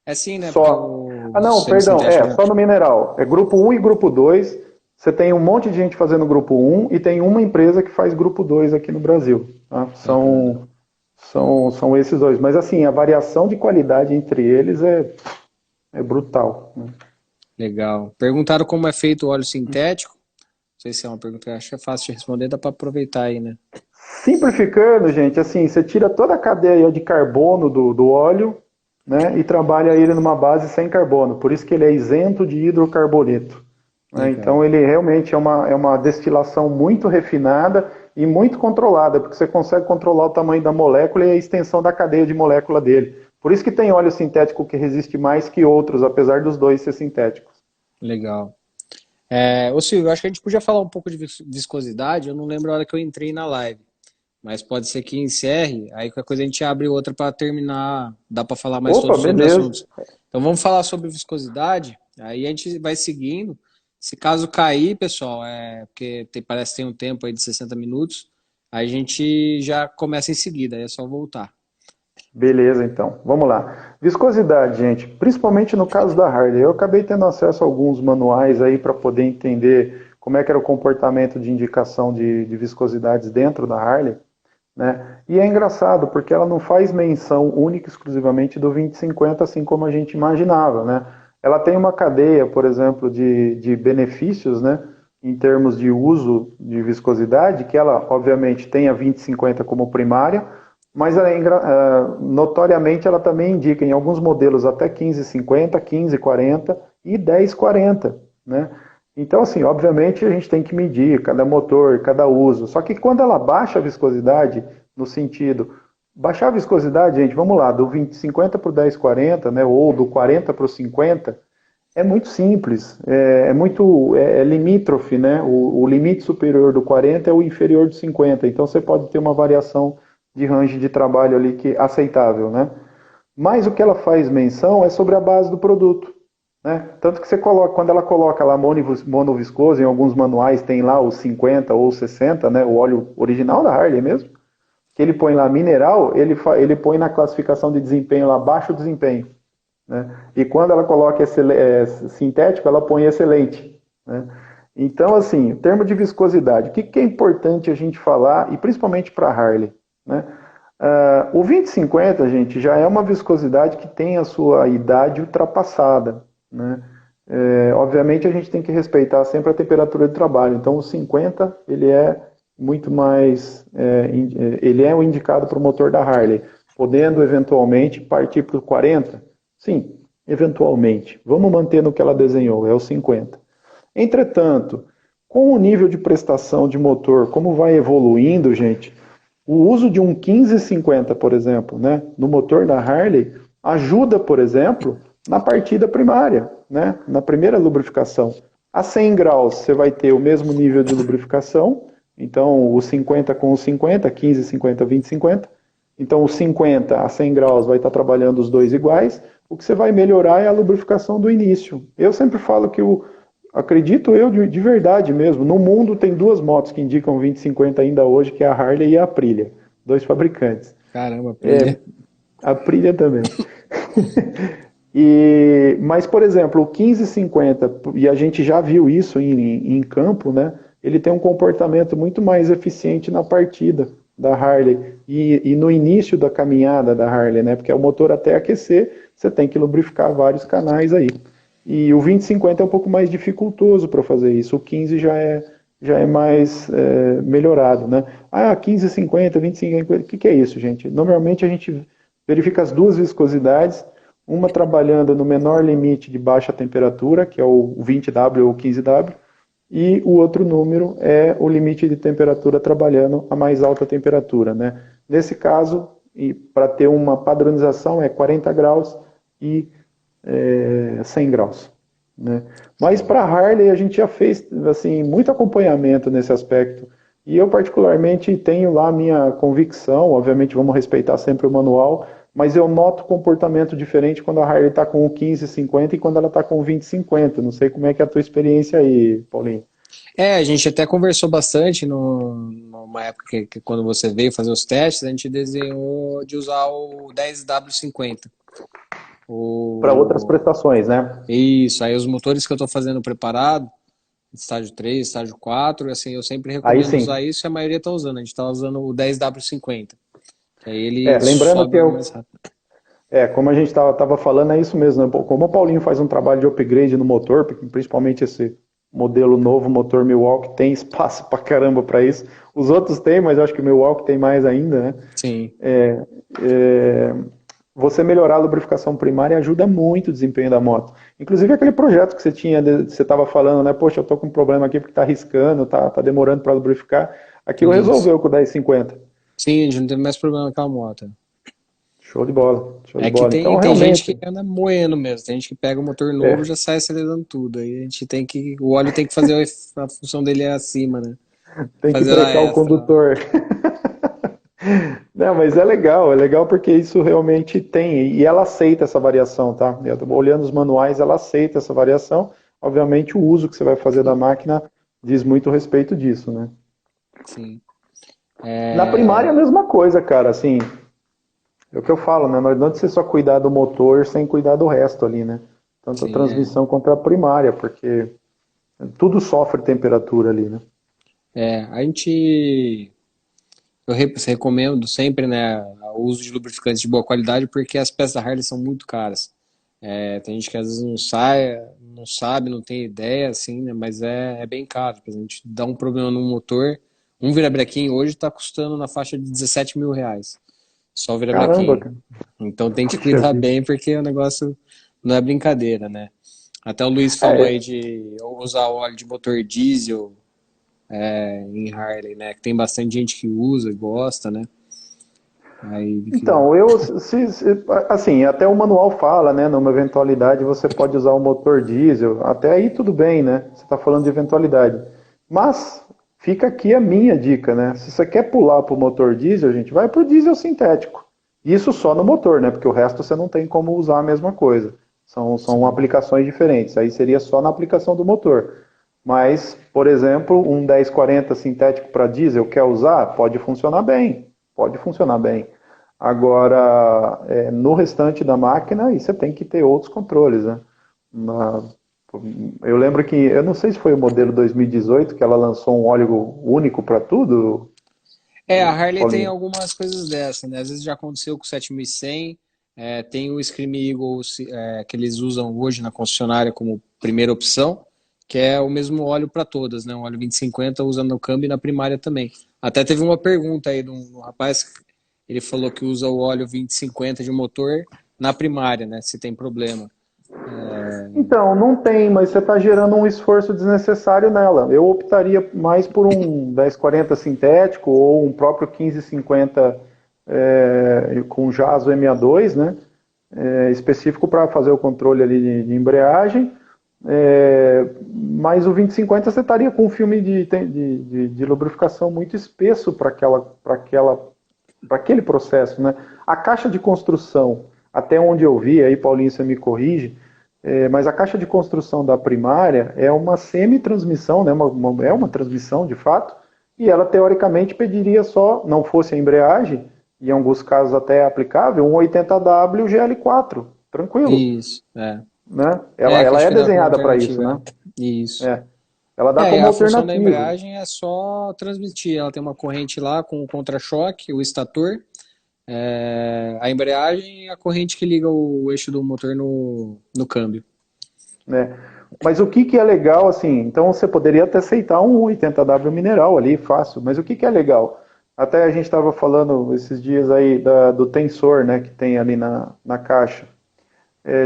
É sim, né? Porque Só. o Ah, não, perdão, semissintético já. só no mineral. É grupo um e grupo 2. Você tem um monte de gente fazendo grupo um e tem uma empresa que faz grupo 2 aqui no Brasil. Tá? Bacana. São esses dois. Mas assim, a variação de qualidade entre eles é brutal, né? Legal. Perguntaram como é feito o óleo sintético. Não sei se é uma pergunta que eu acho que é fácil de responder, dá para aproveitar aí, né? Simplificando, gente, assim, você tira toda a cadeia de carbono do óleo, né, e trabalha ele numa base sem carbono. Por isso que ele é isento de hidrocarboneto. Né? Então Legal. ele realmente é uma destilação muito refinada e muito controlada, porque você consegue controlar o tamanho da molécula e a extensão da cadeia de molécula dele. Por isso que tem óleo sintético que resiste mais que outros, apesar dos dois ser sintéticos. Legal. Ô Silvio, eu acho que a gente podia falar um pouco de viscosidade. Eu não lembro a hora que eu entrei na live, mas pode ser que encerre. Aí qualquer coisa a gente abre outra para terminar. Dá para falar mais Opa, todos os outros beleza. assuntos. Então vamos falar sobre viscosidade. Aí a gente vai seguindo. Se caso cair, pessoal, porque parece que tem um tempo aí de 60 minutos, aí a gente já começa em seguida. Aí é só voltar. Beleza, então. Vamos lá. Viscosidade, gente, principalmente no caso da Harley. Eu acabei tendo acesso a alguns manuais aí para poder entender como é que era o comportamento de indicação de viscosidades dentro da Harley, né? E é engraçado, porque ela não faz menção única e exclusivamente do 2050, assim como a gente imaginava, né? Ela tem uma cadeia, por exemplo, de benefícios, né? Em termos de uso de viscosidade, que ela, obviamente, tem a 2050 como primária, mas notoriamente ela também indica em alguns modelos até 15,50, 15,40 e 10,40, né? Então, assim, obviamente a gente tem que medir cada motor, cada uso. Só que quando ela baixa a viscosidade, no sentido, baixar a viscosidade, gente, vamos lá, do 20,50 para o 10,40, né? Ou do 40 para o 50, é muito simples, é limítrofe, né? O limite superior do 40 é o inferior do 50, então você pode ter uma variação de range de trabalho ali que é aceitável, né? Mas o que ela faz menção é sobre a base do produto, né? Tanto que você coloca, quando ela coloca lá monoviscoso, em alguns manuais tem lá os 50 ou 60, né? O óleo original da Harley mesmo, que ele põe lá mineral, ele põe na classificação de desempenho lá baixo desempenho, né? E quando ela coloca sintético, ela põe excelente, né? Então, assim, em termos de viscosidade, o que é importante a gente falar, e principalmente para a Harley, né? O 2050, gente, já é uma viscosidade que tem a sua idade ultrapassada, né? Obviamente a gente tem que respeitar sempre a temperatura de trabalho. Então o 50 ele é muito mais, ele é o indicado para o motor da Harley, podendo eventualmente partir para o 40. Sim, eventualmente. Vamos manter no que ela desenhou, é o 50. Entretanto, com o nível de prestação de motor, como vai evoluindo, gente, o uso de um 1550, por exemplo, né, no motor da Harley, ajuda, por exemplo, na partida primária, né, na primeira lubrificação. A 100 graus você vai ter o mesmo nível de lubrificação, então o 50 com o 50, 15, 50, 20, 50. Então o 50 a 100 graus vai estar trabalhando os dois iguais. O que você vai melhorar é a lubrificação do início. Eu sempre falo que acredito eu de verdade mesmo, no mundo tem duas motos que indicam 2050 ainda hoje, que é a Harley e a Aprilia, dois fabricantes. Caramba, pilha. A Aprilia também. Mas, por exemplo, o 1550, e a gente já viu isso em campo, né? Ele tem um comportamento muito mais eficiente na partida da Harley e no início da caminhada da Harley, né? Porque o motor até aquecer, você tem que lubrificar vários canais aí. E o 2050 é um pouco mais dificultoso para fazer isso. O 15 já é mais melhorado, né? 1550, 2550, o que é isso, gente? Normalmente a gente verifica as duas viscosidades, uma trabalhando no menor limite de baixa temperatura, que é o 20W ou 15W, e o outro número é o limite de temperatura trabalhando a mais alta temperatura, né? Nesse caso, para ter uma padronização, é 40 graus e 100 graus, né? Mas para a Harley a gente já fez assim, muito acompanhamento nesse aspecto, e eu particularmente tenho lá a minha convicção, obviamente vamos respeitar sempre o manual, mas eu noto comportamento diferente quando a Harley está com o 15,50 e quando ela está com o 20,50. Não sei como é que é a tua experiência aí, Paulinho. A gente até conversou bastante numa época que quando você veio fazer os testes, a gente desenhou de usar o 10W50. Para outras prestações, né? Isso, aí os motores que eu estou fazendo preparado, estágio 3, estágio 4, assim, eu sempre Aí recomendo sim. usar isso e a maioria está usando. A gente está usando o 10W50, que aí ele Lembrando que sobe mais rápido. como a gente estava falando, é isso mesmo, né? Como o Paulinho faz um trabalho de upgrade no motor, principalmente esse modelo novo, motor Milwaukee, tem espaço pra caramba para isso. Os outros têm, mas eu acho que o Milwaukee tem mais ainda, né? Sim, Você melhorar a lubrificação primária ajuda muito o desempenho da moto. Inclusive aquele projeto que você tinha, você estava falando, né? Poxa, eu tô com um problema aqui porque tá riscando, tá demorando para lubrificar. Aquilo isso. resolveu com o 1050. Sim, a gente não teve mais problema com aquela moto. Show de bola, show de É que bola. Então, tem gente realmente, que anda moendo mesmo, tem gente que pega o motor novo e é, já sai acelerando tudo. Aí a gente tem que, o óleo tem que fazer a função dele acima, né? tem que Fazer a brecar o extra. condutor. Não, mas é legal porque isso realmente tem, e ela aceita essa variação, tá? Eu tô olhando os manuais, ela aceita essa variação. Obviamente, o uso que você vai fazer da máquina diz muito a respeito disso, né? Sim. Na primária, a É, mesma coisa, cara, assim, é o que eu falo, né? Não adianta você só cuidar do motor sem cuidar do resto ali, né? Tanto a sim, transmissão quanto a primária, porque tudo sofre temperatura ali, né? a gente, recomendo sempre, né, o uso de lubrificantes de boa qualidade porque as peças da Harley são muito caras. Tem gente que às vezes não sabe, não tem ideia, assim, né, mas é bem caro. Por exemplo, a gente dá um problema no motor, um virabrequim hoje está custando na faixa de R$ 17.000, só o Caramba, virabrequim. cara. Então tem que Puxa cuidar vida. bem porque o negócio não é brincadeira, né? Até o Luiz falou aí É, de usar óleo de motor diesel em Harley, né? Que tem bastante gente que usa e gosta, né? Aí que. então, assim, até o manual fala, né, numa eventualidade você pode usar o motor diesel, até aí tudo bem, né, você está falando de eventualidade. Mas, fica aqui a minha dica, né, se você quer pular para o motor diesel, gente, vai para o diesel sintético. Isso só no motor, né, porque o resto você não tem como usar a mesma coisa. São Sim. aplicações diferentes, aí seria só na aplicação do motor. Mas, por exemplo, um 1040 sintético para diesel, quer usar? Pode funcionar bem, pode funcionar bem. Agora, no restante da máquina, aí você tem que ter outros controles, né? Na- eu lembro que, eu não sei se foi o modelo 2018 que ela lançou um óleo único para tudo, A Harley tem Paulinho. algumas coisas dessas, né? Às vezes já aconteceu com o 7100. Tem o Scream Eagle que eles usam hoje na concessionária como primeira opção, que é o mesmo óleo para todas, né? Um óleo 2050 usando no câmbio e na primária também. Até teve uma pergunta aí de um rapaz, ele falou que usa o óleo 2050 de motor na primária, né? Se tem problema. Então, não tem, mas você está gerando um esforço desnecessário nela. Eu optaria mais por um 1040 sintético ou um próprio 1550 com JASO MA2, né? Específico para fazer o controle ali de embreagem. Mas o 2050 você estaria com um filme de lubrificação muito espesso para aquele processo, né? A caixa de construção, até onde eu vi, aí Paulinho você me corrige, mas a caixa de construção da primária é uma semi-transmissão, né? É uma transmissão de fato, e ela teoricamente pediria só, não fosse a embreagem, em alguns casos até é aplicável, um 80W GL4, tranquilo, Isso, é. né? Ela, Que ela acho é que dá como desenhada para isso, alternativa, né? Isso. É. Ela dá E como a função da alternativa. embreagem é só transmitir. Ela tem uma corrente lá com o contra-choque, o estator, a embreagem e a corrente que liga o eixo do motor no câmbio. Né? Mas o que é legal, assim, então você poderia até aceitar um 80W mineral ali, fácil, mas o que é legal? Até a gente estava falando esses dias aí do tensor, né, que tem ali na caixa.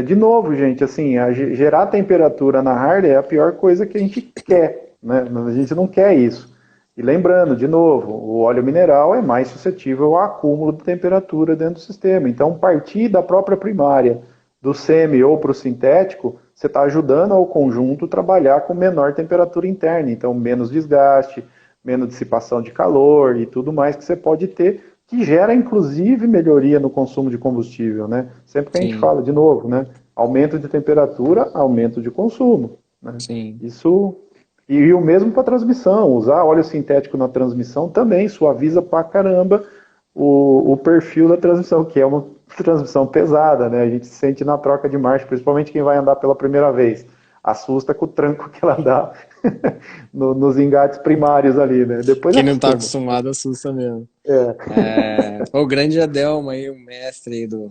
De novo, gente, assim, gerar temperatura na Harley é a pior coisa que a gente quer, né? A gente não quer isso. E lembrando, de novo, o óleo mineral é mais suscetível ao acúmulo de temperatura dentro do sistema. Então, partir da própria primária, do semi ou para o sintético, você está ajudando ao conjunto trabalhar com menor temperatura interna. Então, menos desgaste, menos dissipação de calor e tudo mais que você pode ter, que gera inclusive melhoria no consumo de combustível, né? Sempre que a gente Sim, fala, de novo, né? Aumento de temperatura, aumento de consumo, né? sim. Isso e o mesmo para transmissão, usar óleo sintético na transmissão também suaviza pra caramba o perfil da transmissão, que é uma transmissão pesada, né? A gente se sente na troca de marcha, principalmente quem vai andar pela primeira vez. Assusta com o tranco que ela dá nos engates primários ali, né? Depois Quem não tá acostuma. acostumado assusta mesmo. É. O grande Adelmo aí, o mestre aí do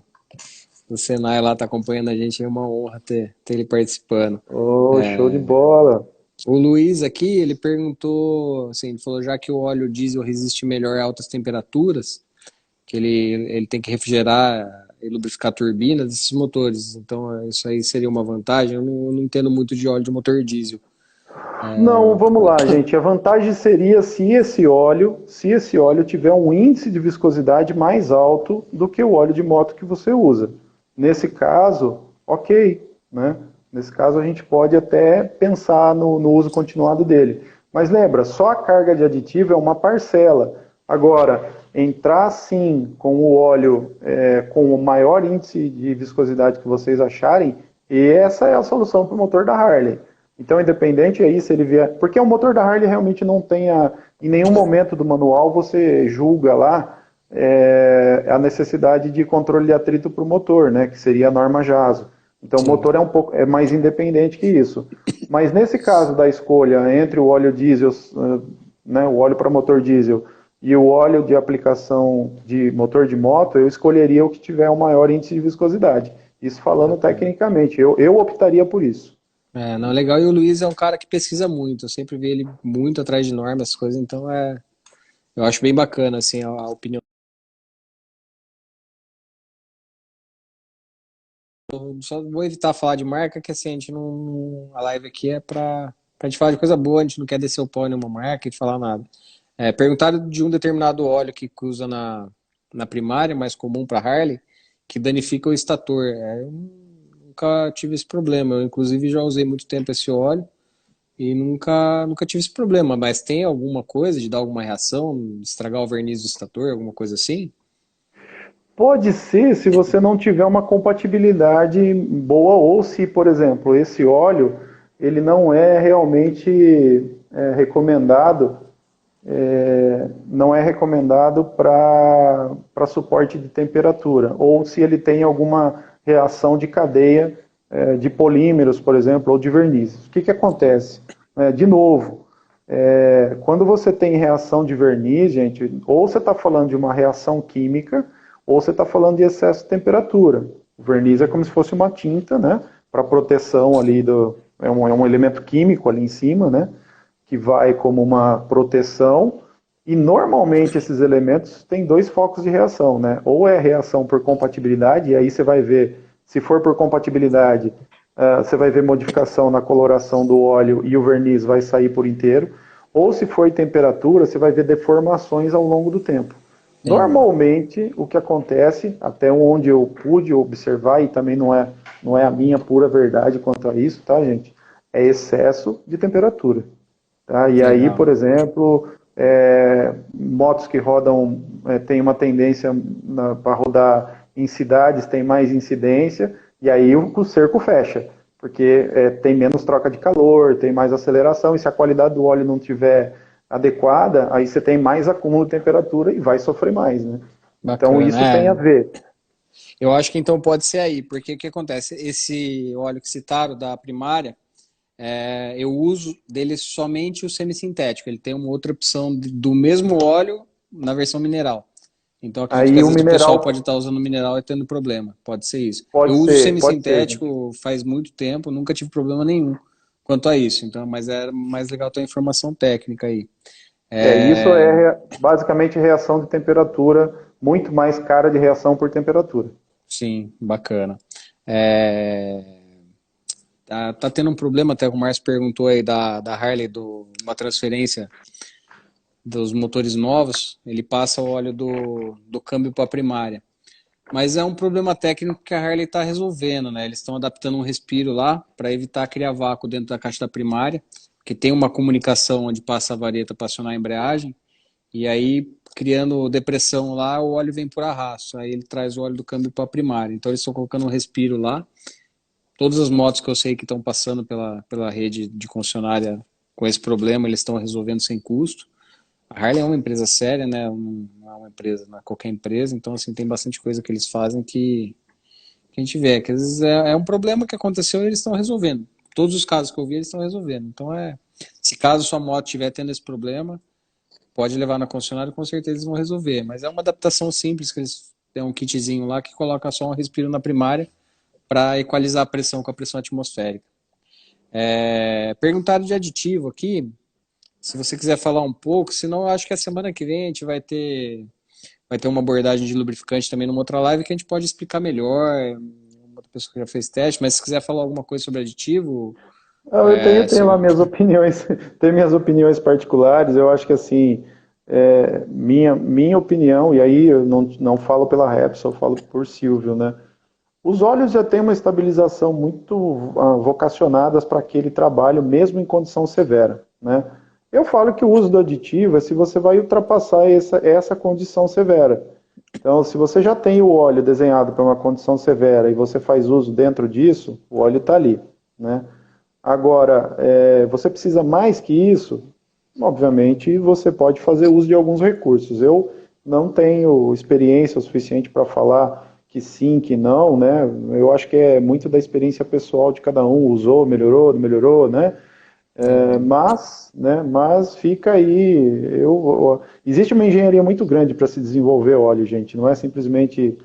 Senai lá, tá acompanhando a gente, é uma honra ter ele participando. Oh, show de bola. O Luiz aqui, ele perguntou, assim, ele falou já que o óleo diesel resiste melhor a altas temperaturas, que ele tem que refrigerar e lubrificar turbinas desses motores. Então, isso aí seria uma vantagem. Eu não entendo muito de óleo de motor diesel. Não, vamos lá, gente. A vantagem seria se esse óleo tiver um índice de viscosidade mais alto do que o óleo de moto que você usa. Nesse caso, ok, né? Nesse caso a gente pode até pensar no uso continuado dele. Mas lembra, só a carga de aditivo é uma parcela. Agora, entrar sim com o óleo com o maior índice de viscosidade que vocês acharem, e essa é a solução para o motor da Harley. Então, independente aí se ele vier. Porque o motor da Harley realmente não tem. Em nenhum momento do manual você julga lá a necessidade de controle de atrito para o motor, né? Que seria a norma JASO. Então, o Sim. motor é mais independente que isso. Mas nesse caso da escolha entre o óleo diesel, né, o óleo para motor diesel, e o óleo de aplicação de motor de moto, eu escolheria o que tiver o maior índice de viscosidade. Isso falando Bacana. tecnicamente, eu optaria por isso. Não, legal. E o Luiz é um cara que pesquisa muito. Eu sempre vi ele muito atrás de normas, essas coisas. Então, eu acho bem bacana, assim, a opinião. Eu só vou evitar falar de marca, que assim, a gente a live aqui é pra gente falar de coisa boa, a gente não quer descer o pau em nenhuma marca e falar nada. Perguntaram de um determinado óleo que usa na primária, mais comum para Harley, que danifica o estator. Eu nunca tive esse problema. Eu, inclusive, já usei muito tempo esse óleo e nunca tive esse problema. Mas tem alguma coisa de dar alguma reação, estragar o verniz do estator, alguma coisa assim? Pode ser se você não tiver uma compatibilidade boa ou se, por exemplo, esse óleo ele não é realmente recomendado, não é recomendado para suporte de temperatura, ou se ele tem alguma reação de cadeia de polímeros, por exemplo, ou de vernizes. O que acontece? De novo, quando você tem reação de verniz, gente, ou você está falando de uma reação química, ou você está falando de excesso de temperatura. O verniz é como se fosse uma tinta, né? Para proteção ali é um elemento químico ali em cima, né? Que vai como uma proteção. E normalmente esses elementos têm dois focos de reação, né? Ou é reação por compatibilidade, e aí você vai ver, se for por compatibilidade, você vai ver modificação na coloração do óleo e o verniz vai sair por inteiro. Ou se for temperatura, você vai ver deformações ao longo do tempo. Entendi. Normalmente, o que acontece, até onde eu pude observar, e também não é a minha pura verdade quanto a isso, tá, gente? É excesso de temperatura. Tá? E aí, Legal. por exemplo, motos que rodam, tem uma tendência para rodar em cidades, tem mais incidência, e aí o cerco fecha, porque tem menos troca de calor, tem mais aceleração, e se a qualidade do óleo não tiver adequada, aí você tem mais acúmulo de temperatura e vai sofrer mais, né? Então Bacana. isso tem a ver. Eu acho que então pode ser aí, porque o que acontece? Esse óleo que citaram da primária, eu uso dele somente o semissintético. Ele tem uma outra opção do mesmo óleo na versão mineral. Então acredito que Aí às o vezes o pessoal pode mineral estar usando mineral e tendo problema. Pode ser isso. Eu pode uso ser, pode ser, gente. semissintético faz muito tempo, nunca tive problema nenhum quanto a isso. Então, mas é mais legal ter a informação técnica aí. Isso é basicamente reação de temperatura, muito mais cara de reação por temperatura. Sim, bacana. É, tá tendo um problema, até o Márcio perguntou aí da Harley, uma transferência dos motores novos, ele passa o óleo do câmbio para a primária. Mas é um problema técnico que a Harley está resolvendo, né? Eles estão adaptando um respiro lá para evitar criar vácuo dentro da caixa da primária, que tem uma comunicação onde passa a vareta para acionar a embreagem, e aí criando depressão lá, o óleo vem por arrasto. Aí ele traz o óleo do câmbio para a primária. Então eles estão colocando um respiro lá. Todas as motos que eu sei que estão passando pela rede de concessionária com esse problema, eles estão resolvendo sem custo. A Harley é uma empresa séria, né? Não é uma empresa, não é qualquer empresa. Então, assim, tem bastante coisa que eles fazem que a gente vê. Que às vezes é um problema que aconteceu e eles estão resolvendo. Todos os casos que eu vi, eles estão resolvendo. Então, se caso sua moto estiver tendo esse problema, pode levar na concessionária, com certeza eles vão resolver. Mas é uma adaptação simples, que eles têm um kitzinho lá que coloca só um respiro na primária para equalizar a pressão com a pressão atmosférica. Perguntaram de aditivo aqui, se você quiser falar um pouco, senão eu acho que a semana que vem a gente vai ter uma abordagem de lubrificante também numa outra live que a gente pode explicar melhor, uma outra pessoa que já fez teste, mas se quiser falar alguma coisa sobre aditivo... Eu tenho lá minhas opiniões, tenho minhas opiniões particulares. Eu acho que assim, minha opinião, e aí eu não falo pela Repsol, eu falo por Silvio, né? Os óleos já têm uma estabilização muito vocacionadas para aquele trabalho, mesmo em condição severa, né? Eu falo que o uso do aditivo é se você vai ultrapassar essa condição severa. Então, se você já tem o óleo desenhado para uma condição severa e você faz uso dentro disso, o óleo está ali, né? Agora, você precisa mais que isso, obviamente você pode fazer uso de alguns recursos. Eu não tenho experiência o suficiente para falar que sim, que não, né? Eu acho que é muito da experiência pessoal de cada um, usou, melhorou, não melhorou, né? Mas fica aí, existe uma engenharia muito grande para se desenvolver óleo, gente, não é simplesmente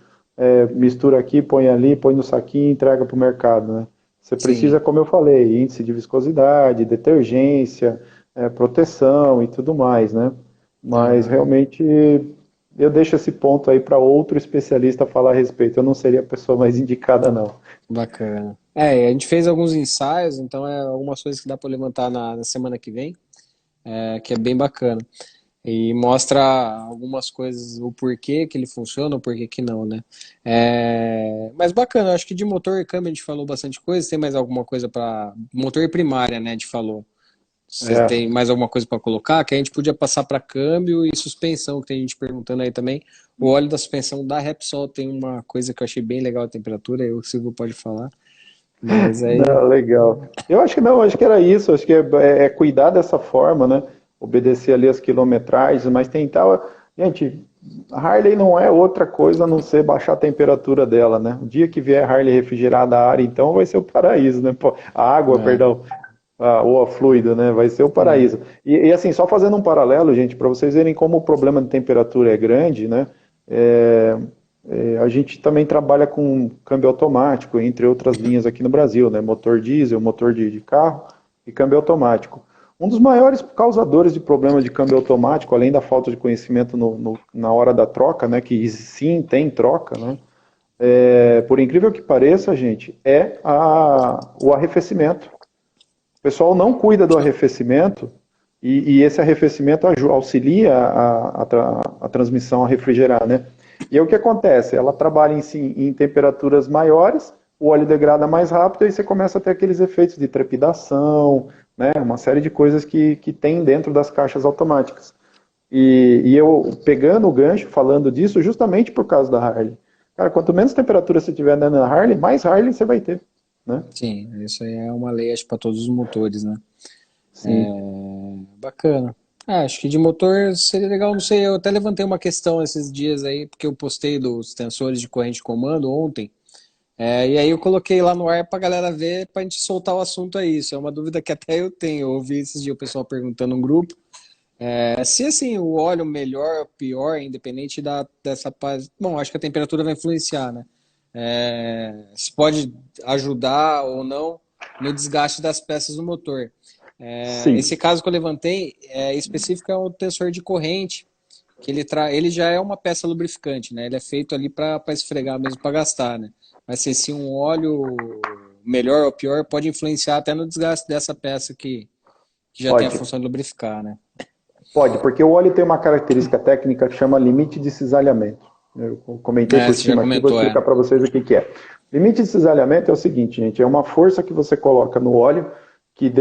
mistura aqui, põe ali, põe no saquinho e entrega para o mercado, né? Você precisa, como eu falei, índice de viscosidade, detergência, proteção e tudo mais, né? Mas realmente eu deixo esse ponto aí para outro especialista falar a respeito. Eu não seria a pessoa mais indicada, não. Bacana. A gente fez alguns ensaios, então algumas coisas que dá para levantar na semana que vem, que é bem bacana. E mostra algumas coisas, o porquê que ele funciona, o porquê que não, né? Mas bacana, acho que de motor e câmbio a gente falou bastante coisa. Tem mais alguma coisa para... Motor e primária, né? A gente falou. Você tem mais alguma coisa para colocar? Que a gente podia passar para câmbio e suspensão, que tem gente perguntando aí também. O óleo da suspensão da Repsol tem uma coisa que eu achei bem legal, a temperatura, aí o Silvio pode falar. Mas aí... Não, legal. Eu acho que não, acho que era isso, acho que é cuidar dessa forma, né? Obedecer ali as quilometragens, mas tentar... Gente, a Harley não é outra coisa a não ser baixar a temperatura dela, né? O dia que vier a Harley refrigerada a ar, então vai ser o paraíso, né? Pô, a água, perdão. Ou a fluido, né? Vai ser o paraíso. E assim, só fazendo um paralelo, gente, para vocês verem como o problema de temperatura é grande, né? A gente também trabalha com câmbio automático, entre outras linhas aqui no Brasil, né? Motor diesel, motor de carro e câmbio automático. Um dos maiores causadores de problemas de câmbio automático, além da falta de conhecimento na hora da troca, né? Que sim, tem troca, né? Por incrível que pareça, gente, o arrefecimento. O pessoal não cuida do arrefecimento e esse arrefecimento auxilia a transmissão a refrigerar, né? E aí o que acontece? Ela trabalha em temperaturas maiores, o óleo degrada mais rápido e você começa a ter aqueles efeitos de trepidação, né? Uma série de coisas que tem dentro das caixas automáticas. E eu pegando o gancho, falando disso, justamente por causa da Harley. Cara, quanto menos temperatura você tiver dentro da Harley, mais Harley você vai ter. Né? Sim, isso aí é uma lei, acho, para todos os motores, né? Bacana. Acho que de motor seria legal, não sei, eu até levantei uma questão esses dias aí, porque eu postei dos tensores de corrente de comando ontem, e aí eu coloquei lá no ar pra galera ver, pra gente soltar o assunto aí. Isso é uma dúvida que até eu tenho. Eu ouvi esses dias o pessoal perguntando no grupo, se assim, o óleo melhor ou pior, independente dessa... Bom, acho que a temperatura vai influenciar, né? Se pode ajudar ou não no desgaste das peças do motor. Esse caso que eu levantei específico é o tensor de corrente, que ele já é uma peça lubrificante, né? Ele é feito ali para esfregar mesmo, para gastar, né? Mas se um óleo melhor ou pior pode influenciar até no desgaste dessa peça que já tem a função de lubrificar, né? Pode, porque o óleo tem uma característica técnica que chama limite de cisalhamento. Eu comentei por cima aqui, vou explicar para vocês o que é. Limite de cisalhamento é o seguinte, gente, é uma força que você coloca no óleo que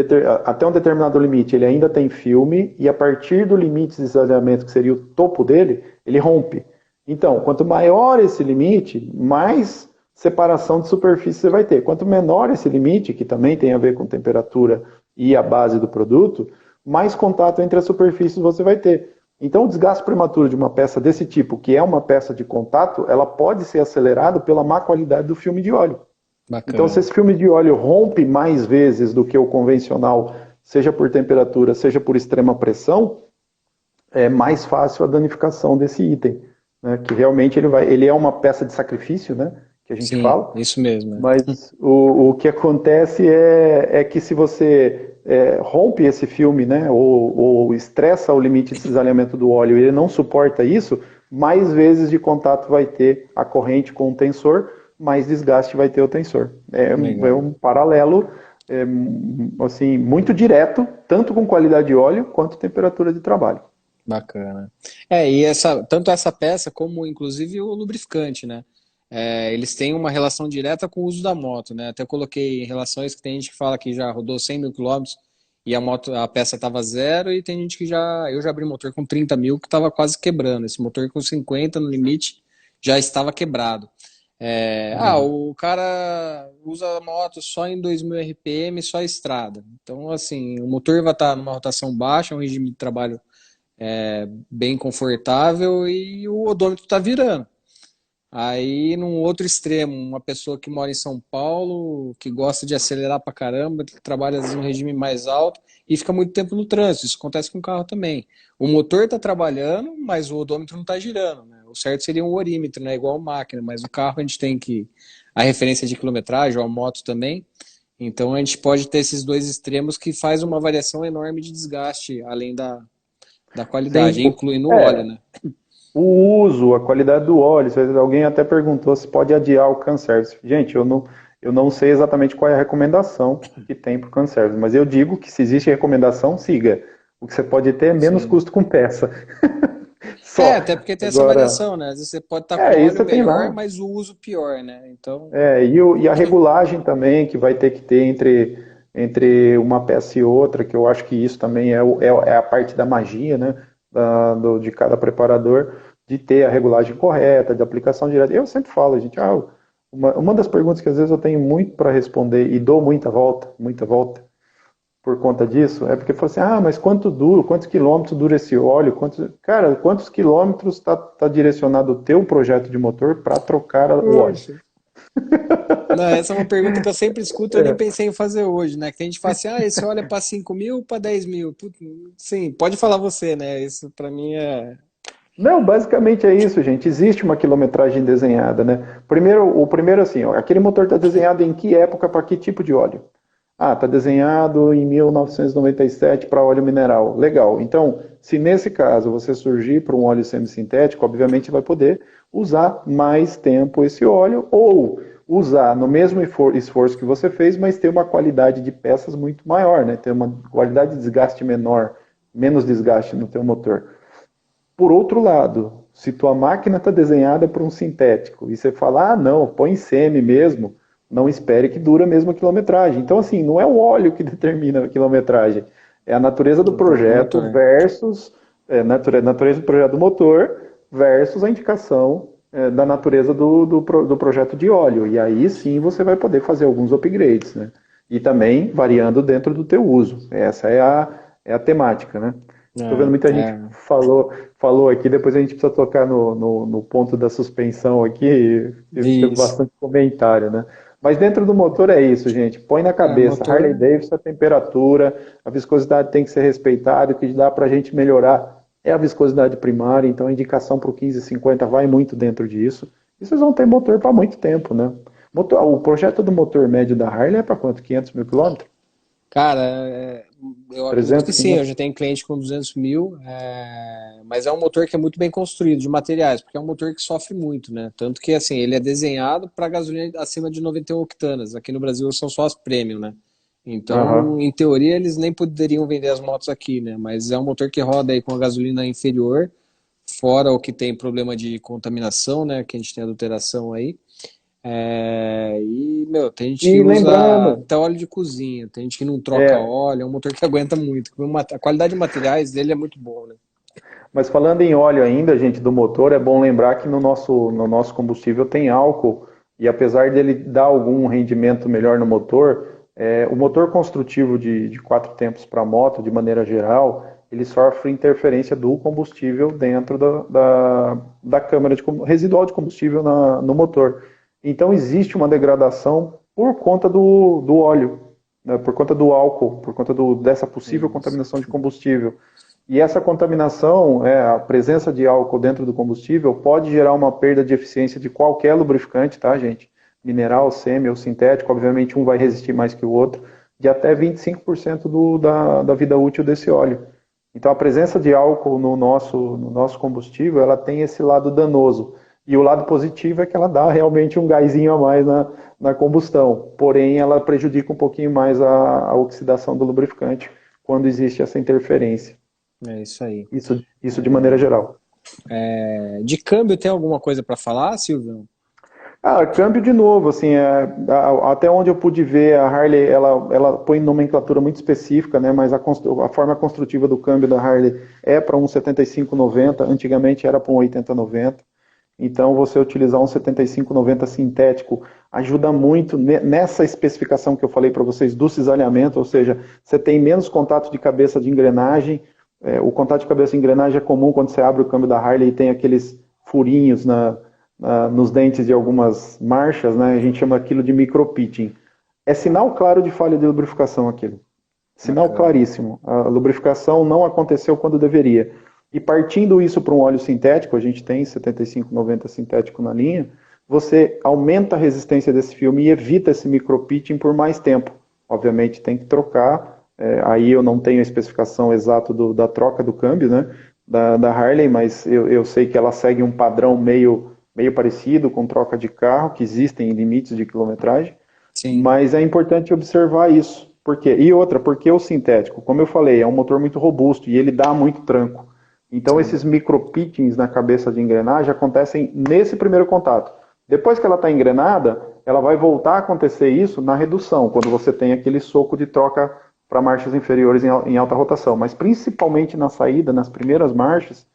até um determinado limite ele ainda tem filme, e a partir do limite de cisalhamento, que seria o topo dele, ele rompe. Então, quanto maior esse limite, mais separação de superfície você vai ter. Quanto menor esse limite, que também tem a ver com temperatura e a base do produto, mais contato entre as superfícies você vai ter. Então, o desgaste prematuro de uma peça desse tipo, que é uma peça de contato, ela pode ser acelerado pela má qualidade do filme de óleo. Bacana. Então, se esse filme de óleo rompe mais vezes do que o convencional, seja por temperatura, seja por extrema pressão, é mais fácil a danificação desse item, né? Que realmente ele é uma peça de sacrifício, né? Que a gente Sim, fala. isso mesmo. Mas o que acontece é que se você rompe esse filme, né? Ou estressa o limite de cisalhamento do óleo e ele não suporta isso, mais vezes de contato vai ter a corrente com o tensor, mais desgaste vai ter o tensor. É um paralelo assim, muito direto, tanto com qualidade de óleo quanto temperatura de trabalho. Bacana. E tanto essa peça como, inclusive, o lubrificante, né? Eles têm uma relação direta com o uso da moto, né? Até coloquei relações que tem gente que fala que já rodou 100 mil quilômetros e a peça estava zero, e tem gente que eu já abri motor com 30 mil que estava quase quebrando. Esse motor com 50 no limite já estava quebrado. O cara usa a moto só em 2.000 RPM, só estrada. Então, assim, o motor vai estar numa rotação baixa, um regime de trabalho bem confortável, e o odômetro está virando. Aí, num outro extremo, uma pessoa que mora em São Paulo, que gosta de acelerar pra caramba, que trabalha às vezes, em um regime mais alto e fica muito tempo no trânsito. Isso acontece com o carro também. O motor está trabalhando, mas o odômetro não está girando, né? O certo seria um orímetro, né? Igual máquina, mas o carro a gente tem a referência de quilometragem, ou a moto também. Então a gente pode ter esses dois extremos que faz uma variação enorme de desgaste, além da qualidade, Sim, incluindo o óleo, né? o uso, a qualidade do óleo. Alguém até perguntou se pode adiar o CAN-Service. Gente, eu não sei exatamente qual é a recomendação que tem para o CAN-Service, mas eu digo que se existe recomendação, siga. O que você pode ter é menos custo com peça. Só. Até porque tem essa Agora, variação, né? Às vezes você pode estar com o isso óleo tem melhor, lá. mas o uso pior, né? Então, E a regulagem também, que vai ter que ter entre uma peça e outra, que eu acho que isso também é a parte da magia, né? De cada preparador, de ter a regulagem correta, de aplicação direta. Eu sempre falo, gente, uma das perguntas que às vezes eu tenho muito para responder e dou muita volta por conta disso, é porque fala assim, mas quantos quilômetros dura esse óleo? Quantos quilômetros está direcionado o teu projeto de motor para trocar o óleo? Não, essa é uma pergunta que eu sempre escuto, eu nem pensei em fazer hoje, né? Que a gente fala assim, esse óleo é para 5 mil, para 10 mil. Sim, pode falar você, né? Isso para mim é... Não, basicamente é isso, gente. Existe uma quilometragem desenhada, né? O primeiro assim, aquele motor está desenhado em que época para que tipo de óleo? Está desenhado em 1997 para óleo mineral. Legal. Então, se nesse caso você surgir para um óleo semissintético, obviamente vai poder usar mais tempo esse óleo, ou usar no mesmo esforço que você fez, mas ter uma qualidade de peças muito maior, né? Ter uma qualidade de desgaste menor, menos desgaste no teu motor. Por outro lado, se tua máquina está desenhada para um sintético e você fala, não, põe semi mesmo, não espere que dure a mesma quilometragem. Então, assim, não é o óleo que determina a quilometragem, é a natureza do projeto versus natureza do projeto do motor versus a indicação da natureza do projeto de óleo. E aí sim você vai poder fazer alguns upgrades, né? E também variando dentro do teu uso. Essa é a temática, né? Estou vendo muita gente falou aqui, depois a gente precisa tocar no ponto da suspensão aqui, e teve bastante comentário, né? Mas dentro do motor é isso, gente. Põe na cabeça, motor... Harley Davidson, a temperatura, a viscosidade tem que ser respeitada, o que dá para a gente melhorar é a viscosidade primária, então a indicação para o 1550 vai muito dentro disso. E vocês vão ter motor para muito tempo, né? O projeto do motor médio da Harley é para quanto? 500 mil quilômetros? Cara, eu acredito que sim, eu já tenho cliente com 200 mil, mas é um motor que é muito bem construído de materiais, porque é um motor que sofre muito, né? Tanto que, assim, ele é desenhado para gasolina acima de 91 octanas. Aqui no Brasil são só as premium, né? Então, em teoria, eles nem poderiam vender as motos aqui, né? Mas é um motor que roda aí com a gasolina inferior, fora o que tem problema de contaminação, né? Que a gente tem adulteração aí. Meu, tem gente que E usa lembrando, até óleo de cozinha, tem gente que não troca é, óleo, é um motor que aguenta muito. A qualidade de materiais dele é muito boa, né? mas falando em óleo ainda, gente, do motor, é bom lembrar que no nosso combustível tem álcool, e apesar dele dar algum rendimento melhor no motor, o motor construtivo de quatro tempos para moto, de maneira geral, ele sofre interferência do combustível dentro da câmara residual de combustível no motor. Então existe uma degradação por conta do óleo, né, por conta do álcool, por conta dessa possível Isso. contaminação de combustível. E essa contaminação, a presença de álcool dentro do combustível, pode gerar uma perda de eficiência de qualquer lubrificante, tá, gente? Mineral, semi ou sintético, obviamente um vai resistir mais que o outro, de até 25% da vida útil desse óleo. Então a presença de álcool no nosso combustível, ela tem esse lado danoso. E o lado positivo é que ela dá realmente um gásinho a mais na combustão. Porém, ela prejudica um pouquinho mais a oxidação do lubrificante quando existe essa interferência. É isso aí. Isso de maneira geral. De câmbio tem alguma coisa para falar, Silvio? Ah, câmbio de novo, assim, até onde eu pude ver, a Harley, ela põe nomenclatura muito específica, né, mas a forma construtiva do câmbio da Harley é para um 7590, antigamente era para um 8090, então você utilizar um 7590 sintético ajuda muito nessa especificação que eu falei para vocês do cisalhamento, ou seja, você tem menos contato de cabeça de engrenagem, o contato de cabeça de engrenagem é comum quando você abre o câmbio da Harley e tem aqueles furinhos nos dentes de algumas marchas, né? A gente chama aquilo de micropitching. É sinal claro de falha de lubrificação aquilo. Sinal Bacana. claríssimo. A lubrificação não aconteceu quando deveria. E partindo isso para um óleo sintético, a gente tem 7590 sintético na linha, você aumenta a resistência desse filme e evita esse micropitching por mais tempo. Obviamente tem que trocar, aí eu não tenho a especificação exata da troca do câmbio, né, da Harley, mas eu sei que ela segue um padrão meio parecido com troca de carro, que existem limites de quilometragem, Sim. mas é importante observar isso. Por quê? E outra, porque o sintético, como eu falei, é um motor muito robusto e ele dá muito tranco. Então Sim. esses micropitchings na cabeça de engrenagem acontecem nesse primeiro contato. Depois que ela está engrenada, ela vai voltar a acontecer isso na redução, quando você tem aquele soco de troca para marchas inferiores em alta rotação. Mas principalmente na saída, nas primeiras marchas,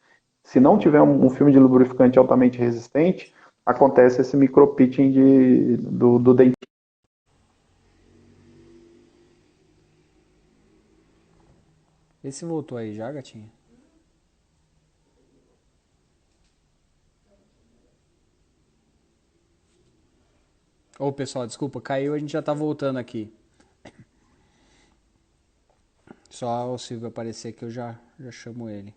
se não tiver um filme de lubrificante altamente resistente, acontece esse micropitching do dente. Vê se voltou aí já, gatinha. Ô, pessoal, desculpa, caiu, a gente já tá voltando aqui. Só o Silvio aparecer que eu já chamo ele.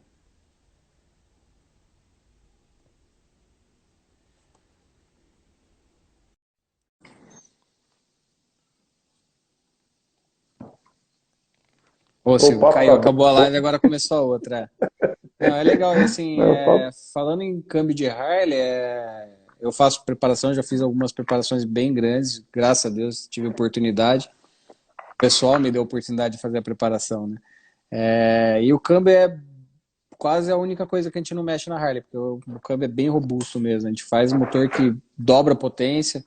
Ô, O Silvio, papo caiu, tá bom. acabou a live, agora começou a outra. Não, é legal, e assim, Não, o papo... falando em câmbio de Harley, eu faço preparação, já fiz algumas preparações bem grandes, graças a Deus tive oportunidade. O pessoal me deu a oportunidade de fazer a preparação, né? E o câmbio é quase a única coisa que a gente não mexe na Harley, porque o câmbio é bem robusto mesmo. A gente faz um motor que dobra a potência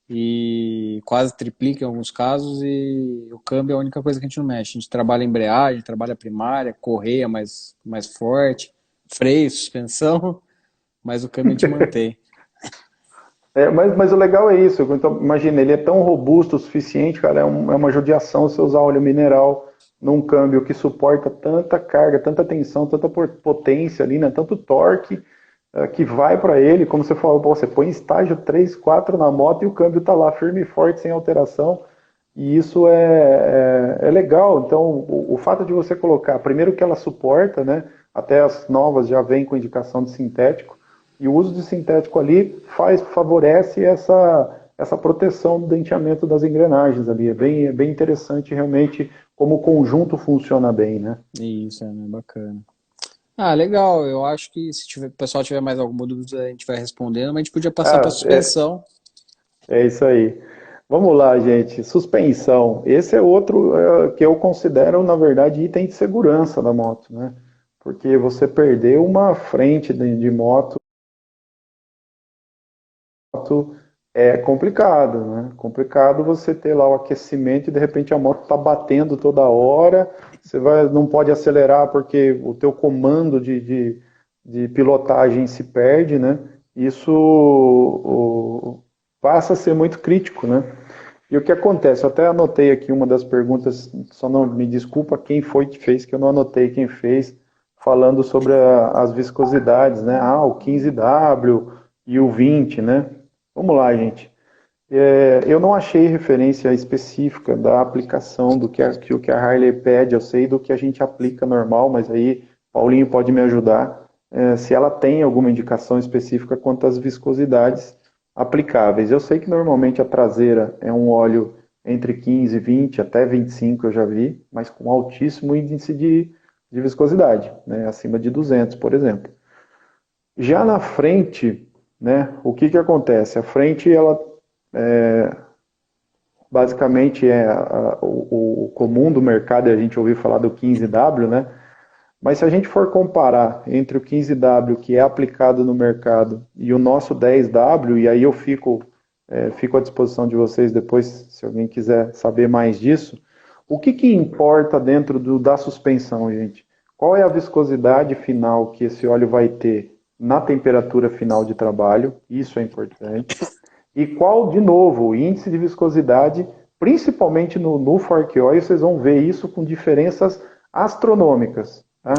e quase triplica em alguns casos, e o câmbio é a única coisa que a gente não mexe. A gente trabalha embreagem, trabalha primária, correia mais forte, freio, suspensão, mas o câmbio a gente mantém. mas o legal é isso. Então, imagina, ele é tão robusto o suficiente, cara, é uma judiação você usar óleo mineral num câmbio que suporta tanta carga, tanta tensão, tanta potência ali, né, tanto torque que vai para ele, como você falou, pô, você põe estágio 3, 4 na moto e o câmbio está lá firme e forte, sem alteração, e isso é legal. Então, o fato de você colocar, primeiro que ela suporta, né, até as novas já vêm com indicação de sintético, e o uso de sintético ali favorece essa proteção do denteamento das engrenagens ali. É bem interessante realmente como o conjunto funciona bem, né? Isso, né? Bacana. Ah, legal. Eu acho que se o pessoal tiver mais alguma dúvida, a gente vai respondendo, mas a gente podia passar para Ah, suspensão. é isso aí. Vamos lá, gente. Suspensão. Esse é outro que eu considero, na verdade, item de segurança da moto, né? Porque você perder uma frente de moto é complicado, né? Complicado você ter lá o aquecimento e de repente a moto está batendo toda hora, você não pode acelerar porque o teu comando de pilotagem se perde, né? Isso passa a ser muito crítico, né? E o que acontece? Eu até anotei aqui uma das perguntas, só não me desculpa quem foi que fez, que eu não anotei quem fez, falando sobre as viscosidades, né? Ah, o 15W e o 20, né? Vamos lá, gente. Eu não achei referência específica da aplicação do o que a Harley pede, eu sei do que a gente aplica normal, mas aí Paulinho pode me ajudar, se ela tem alguma indicação específica quanto às viscosidades aplicáveis. Eu sei que normalmente a traseira é um óleo entre 15, 20 até 25 eu já vi, mas com altíssimo índice de viscosidade, né, acima de 200, por exemplo. Já na frente, né, o que que acontece? A frente, ela basicamente o comum do mercado, e a gente ouviu falar do 15W, né? Mas se a gente for comparar entre o 15W que é aplicado no mercado e o nosso 10W, e aí eu fico à disposição de vocês depois, se alguém quiser saber mais disso, o que que importa dentro da suspensão, gente? Qual é a viscosidade final que esse óleo vai ter na temperatura final de trabalho? Isso é importante. E qual, de novo, o índice de viscosidade, principalmente no Fork Oil, vocês vão ver isso com diferenças astronômicas. Tá?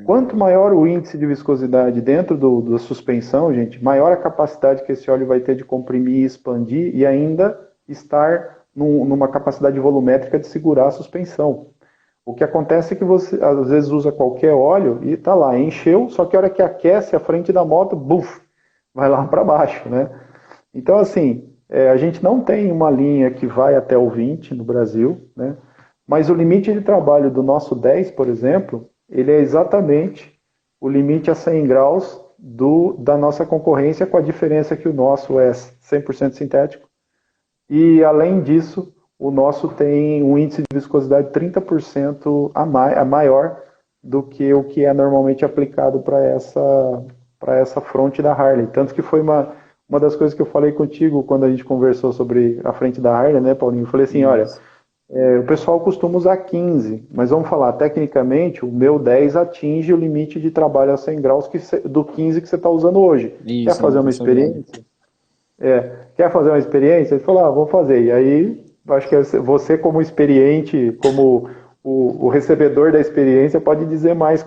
Quanto maior o índice de viscosidade dentro da suspensão, gente, maior a capacidade que esse óleo vai ter de comprimir e expandir e ainda estar numa capacidade volumétrica de segurar a suspensão. O que acontece é que você, às vezes, usa qualquer óleo e tá lá, encheu, só que a hora que aquece a frente da moto, buf, vai lá para baixo, né? Então, assim, a gente não tem uma linha que vai até o 20 no Brasil, né? Mas o limite de trabalho do nosso 10, por exemplo, ele é exatamente o limite a 100 graus da nossa concorrência, com a diferença que o nosso é 100% sintético. E, além disso, o nosso tem um índice de viscosidade 30% a maior do que o que é normalmente aplicado para essa fronte da Harley. Tanto que foi uma das coisas que eu falei contigo quando a gente conversou sobre a frente da Harley, né, Paulinho? Eu falei assim, olha, o pessoal costuma usar 15, mas vamos falar, tecnicamente, o meu 10 atinge o limite de trabalho a 100 graus do 15 que você está usando hoje. Isso, quer fazer uma experiência? Quer fazer uma experiência? Ele falou, vamos fazer. E aí, acho que você como experiente, como o recebedor da experiência, pode dizer mais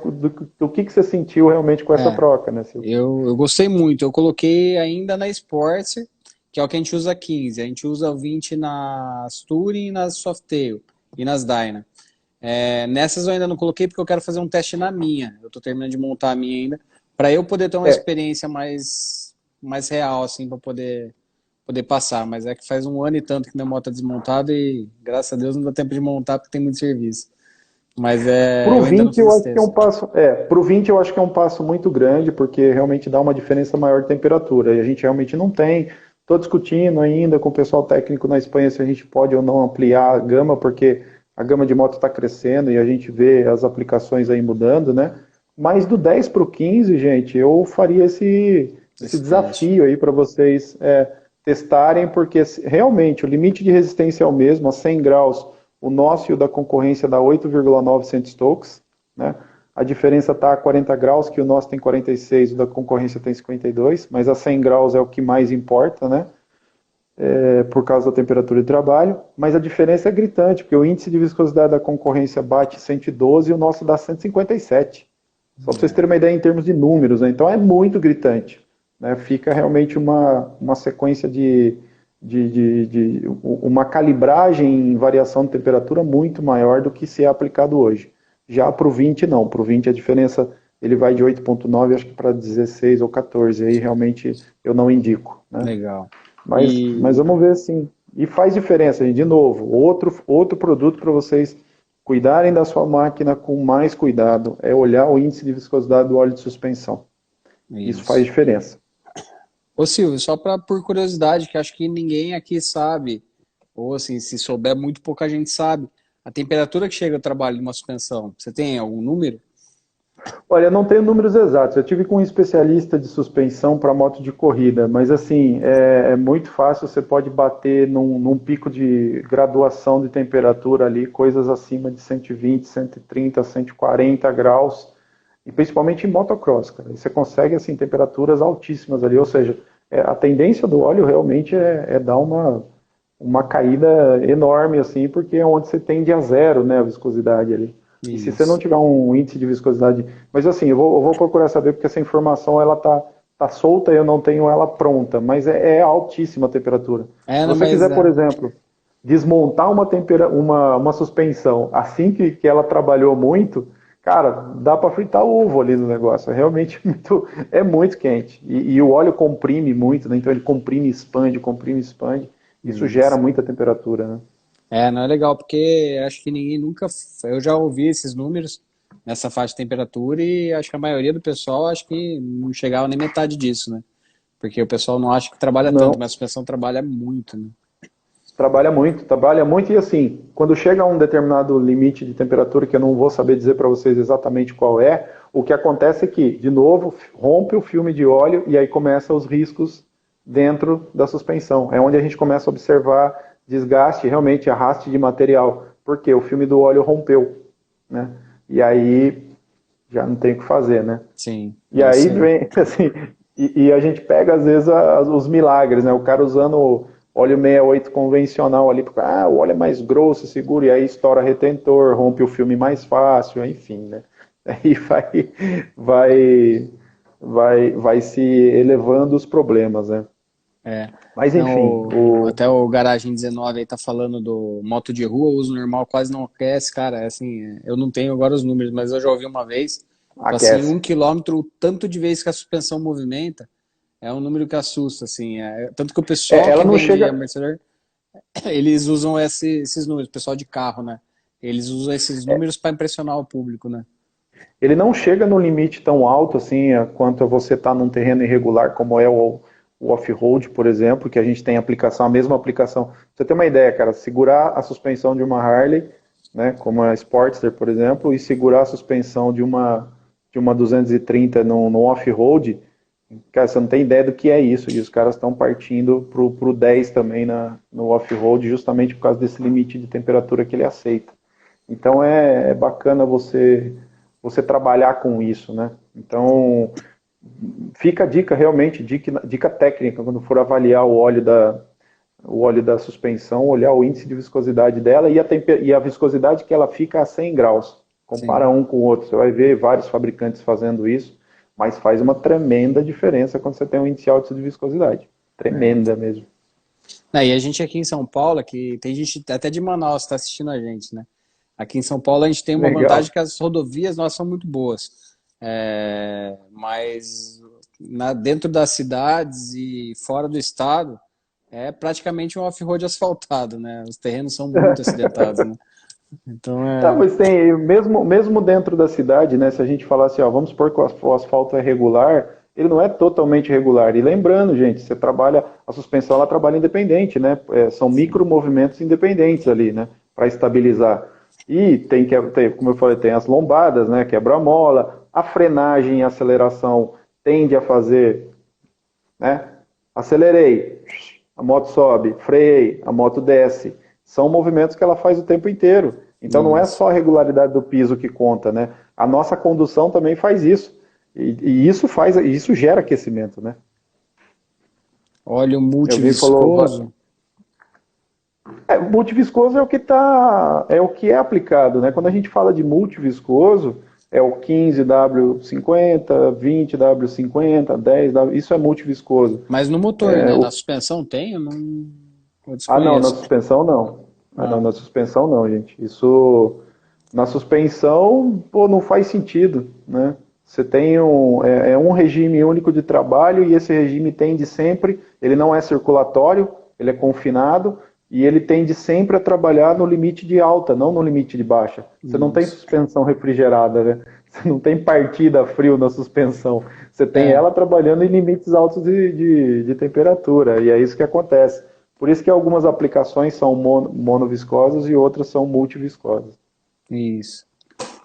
do que você sentiu realmente com essa troca, né, Silvio? Eu gostei muito. Eu coloquei ainda na Sports, que é o que a gente usa 15. A gente usa 20 nas Touring e nas Softail e nas Dyna. Nessas eu ainda não coloquei porque eu quero fazer um teste na minha. Eu estou terminando de montar a minha ainda, para eu poder ter uma experiência mais real, assim, para poder passar. Mas é que faz um ano e tanto que minha moto tá desmontada e, graças a Deus, não dá tempo de montar porque tem muito serviço. Mas Pro eu ainda não 20 eu fiz acho que é um passo, pro 20 eu acho que é um passo muito grande, porque realmente dá uma diferença maior de temperatura, e a gente realmente não tem. Estou discutindo ainda com o pessoal técnico na Espanha se a gente pode ou não ampliar a gama, porque a gama de moto está crescendo e a gente vê as aplicações aí mudando, né? Mas do 10 para o 15, gente, eu faria esse desafio aí para vocês testarem, porque realmente o limite de resistência é o mesmo, a 100 graus. O nosso e o da concorrência dá 8,9 centstokes, né? A diferença está a 40 graus, que o nosso tem 46, o da concorrência tem 52, mas a 100 graus é o que mais importa, né? Por causa da temperatura de trabalho, mas a diferença é gritante, porque o índice de viscosidade da concorrência bate 112 e o nosso dá 157. Só para vocês terem uma ideia em termos de números, né? Então é muito gritante, né? Fica realmente uma sequência de uma calibragem em variação de temperatura muito maior do que se é aplicado hoje. Já para o 20 não, para o 20 a diferença ele vai de 8,9 acho que para 16 ou 14, aí realmente eu não indico, né? Legal. Mas vamos ver sim. E faz diferença, de novo, outro produto para vocês cuidarem da sua máquina com mais cuidado é olhar o índice de viscosidade do óleo de suspensão. Isso faz diferença. Ô Silvio, só por curiosidade, que acho que ninguém aqui sabe, ou assim, se souber, muito pouca gente sabe, a temperatura que chega ao trabalho de uma suspensão, você tem algum número? Olha, eu não tenho números exatos. Eu tive com um especialista de suspensão para moto de corrida, mas assim, é muito fácil. Você pode bater num pico de graduação de temperatura ali, coisas acima de 120, 130, 140 graus, e principalmente em motocross, cara. E você consegue assim temperaturas altíssimas ali, ou seja, a tendência do óleo realmente é dar uma caída enorme assim, porque é onde você tende a zero, né, a viscosidade ali. E se você não Isso. tiver um índice de viscosidade, mas assim, eu vou procurar saber porque essa informação ela tá solta e eu não tenho ela pronta, mas é altíssima a temperatura. É, Se não, você mas quiser, por exemplo, desmontar uma suspensão assim que ela trabalhou muito, cara, dá para fritar ovo ali no negócio. É realmente muito quente. E o óleo comprime muito, né? Então ele comprime, expande. Isso gera isso. muita temperatura, né? É, não é legal, porque acho que ninguém nunca. Eu já ouvi esses números nessa faixa de temperatura e acho que a maioria do pessoal acho que não chegava nem metade disso, né? Porque o pessoal não acha que trabalha tanto, Não, mas a suspensão trabalha muito, né? trabalha muito e assim, quando chega a um determinado limite de temperatura, que eu não vou saber dizer para vocês exatamente qual é, o que acontece é que, de novo, rompe o filme de óleo e aí começam os riscos dentro da suspensão. É onde a gente começa a observar desgaste, realmente arraste de material, porque o filme do óleo rompeu, né? E aí já não tem o que fazer, né? Sim, E é aí isso aí. vem, assim, e a gente pega às vezes os milagres, né? O cara usando óleo 68 convencional ali, porque o óleo é mais grosso, seguro, e aí estoura retentor, rompe o filme mais fácil, enfim, né? Aí vai, vai se elevando os problemas, né? É. Mas Não, enfim, até o Garagem 19 aí tá falando do moto de rua, uso normal quase não aquece, cara. É assim, eu não tenho agora os números, mas eu já ouvi uma vez, tipo assim, aquece. 1 quilômetro, o tanto de vezes que a suspensão movimenta, é um número que assusta, assim. Tanto que o pessoal Ela que não vende a chega, Mercedes, eles usam esses números, o pessoal de carro, né? Eles usam esses números para impressionar o público, né? ele não chega no limite tão alto assim quanto você está num terreno irregular, como é o off-road, por exemplo, que a gente tem aplicação, a mesma aplicação. Pra você ter uma ideia, cara, segurar a suspensão de uma Harley, né, como a Sportster, por exemplo, e segurar a suspensão de uma 230 no off-road, cara, você não tem ideia do que é isso. E os caras estão partindo pro 10 também no off-road, justamente por causa desse limite de temperatura que ele aceita. Então é bacana você trabalhar com isso, né? Então fica a dica realmente, dica técnica quando for avaliar o óleo da suspensão, olhar o índice de viscosidade dela e a viscosidade que ela fica a 100 graus. Sim. Compara um com o outro, você vai ver vários fabricantes fazendo isso, mas faz uma tremenda diferença quando você tem um índice alto de viscosidade. É. Tremenda mesmo. E a gente aqui em São Paulo, que tem gente até de Manaus que está assistindo a gente, né? Aqui em São Paulo a gente tem uma vantagem Legal. que as rodovias nossas são muito boas. Mas dentro das cidades e fora do estado é praticamente um off-road asfaltado, né? Os terrenos são muito acidentados, né? Então Tá, mas tem, mesmo dentro da cidade, né, se a gente falar assim, ó, vamos supor que o asfalto é regular, ele não é totalmente regular. E lembrando, gente, a suspensão ela trabalha independente, né? São micro movimentos independentes ali, né, para estabilizar. E como eu falei, tem as lombadas, né, quebra-mola, a frenagem e aceleração tende a fazer, né? Acelerei, a moto sobe, freiei, a moto desce. São movimentos que ela faz o tempo inteiro. Então não é isso. só a regularidade do piso que conta, né? A nossa condução também faz isso. E isso gera aquecimento, né? Óleo Eu vi falou, multiviscoso. multiviscoso é o que é aplicado, né? Quando a gente fala de multiviscoso, é o 15W50, 20W50, 10W, isso é multiviscoso. Mas no motor, né? Na suspensão tem? Eu Não, na desconheço. suspensão não. Não, Não. na suspensão não, gente. Isso, na suspensão, pô, não faz sentido, né? Você tem um regime único de trabalho e esse regime tende sempre, ele não é circulatório, ele é confinado e ele tende sempre a trabalhar no limite de alta, não no limite de baixa. Você não tem Isso. suspensão refrigerada, né? Você não tem partida a frio na suspensão. Você tem É. ela trabalhando em limites altos de temperatura e é isso que acontece. Por isso que algumas aplicações são monoviscosas e outras são multiviscosas. Isso.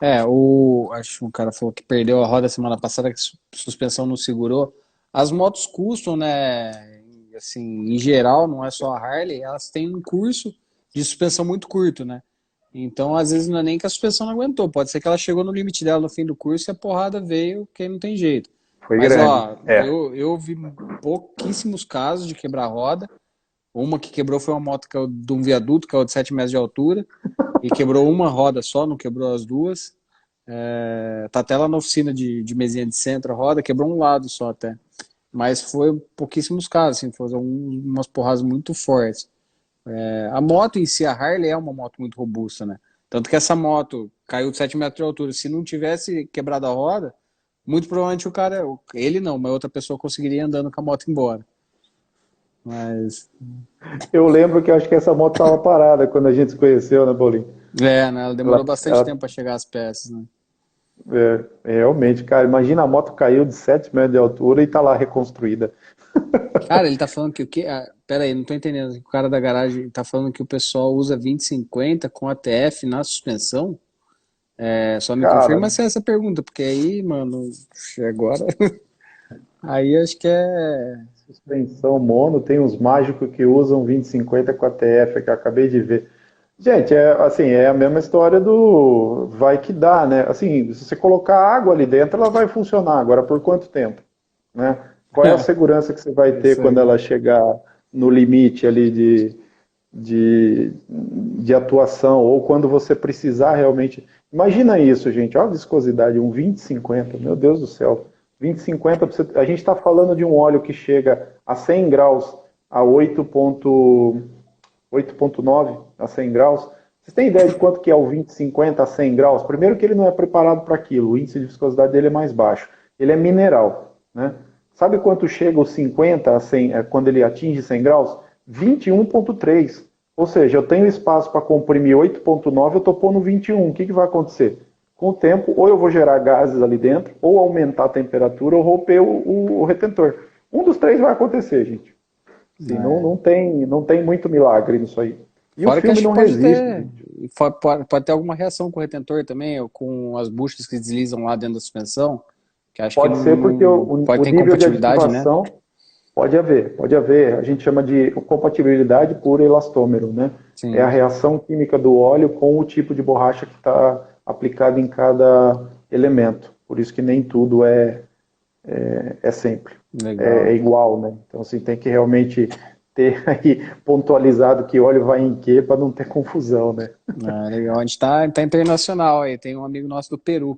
Acho que o cara falou que perdeu a roda semana passada, que a suspensão não segurou. As motos custom, né? Assim, em geral, não é só a Harley, elas têm um curso de suspensão muito curto, né? Então, às vezes, não é nem que a suspensão não aguentou, pode ser que ela chegou no limite dela no fim do curso e a porrada veio, que não tem jeito. Foi Mas, grande. ó, É. eu vi pouquíssimos casos de quebrar roda. Uma que quebrou foi uma moto que caiu de um viaduto, caiu de 7 metros de altura, e quebrou uma roda só, não quebrou as duas. Tá até lá na oficina de mesinha de centro, a roda, quebrou um lado só até. Mas foi pouquíssimos casos, assim, foram umas porradas muito fortes. A moto em si, a Harley, é uma moto muito robusta, né? Tanto que essa moto caiu de 7 metros de altura. Se não tivesse quebrado a roda, muito provavelmente o cara, ele não, mas outra pessoa conseguiria ir andando com a moto embora. Mas, Eu lembro que eu acho que essa moto estava parada quando a gente se conheceu, né, Paulinho? né, ela Ela, demorou bastante ela tempo para chegar às peças, né? realmente, cara, imagina a moto caiu de 7 metros de altura e tá lá reconstruída. Cara, ele tá falando que o quê? Pera aí, não tô entendendo. O cara da garagem tá falando que o pessoal usa 2050 com ATF na suspensão? Só me Cara, confirma se é essa pergunta, porque aí, mano, agora. Aí acho que é. suspensão mono, tem uns mágicos que usam 2050 com a TF, que eu acabei de ver. Gente, é assim, é a mesma história do vai que dá, né? Assim, se você colocar água ali dentro, ela vai funcionar. Agora, por quanto tempo, né? Qual é a segurança que você vai ter Isso quando aí. ela chegar no limite ali de atuação, ou quando você precisar realmente. Imagina isso, gente, olha a viscosidade, um 2050, meu Deus do céu. 2050, a gente está falando de um óleo que chega a 100 graus, a 8,9 a 100 graus. Vocês têm ideia de quanto que é o 2050 a 100 graus? Primeiro que ele não é preparado para aquilo, o índice de viscosidade dele é mais baixo. Ele é mineral, né? Sabe quanto chega o 50 a 100, quando ele atinge 100 graus? 21,3. Ou seja, eu tenho espaço para comprimir 8,9, eu estou pondo 21. O que vai acontecer? Com o tempo, ou eu vou gerar gases ali dentro, ou aumentar a temperatura, ou romper o retentor. Um dos três vai acontecer, gente. Sim, É. não tem muito milagre nisso aí. E o Fora que filme acho não que pode resiste, ter. gente. Pode ter alguma reação com o retentor também, ou com as buchas que deslizam lá dentro da suspensão, que acho que Pode ser porque pode o ter nível de incompatibilidade, né? ativação pode haver, pode haver. A gente chama de compatibilidade por elastômero, né? É a Sim, reação química do óleo com o tipo de borracha que está aplicado em cada elemento. Por isso que nem tudo é sempre legal. é igual, né? Então, assim, tem que realmente ter aí pontualizado que óleo vai em quê para não ter confusão, né? Legal. A gente tá internacional aí. Tem um amigo nosso do Peru,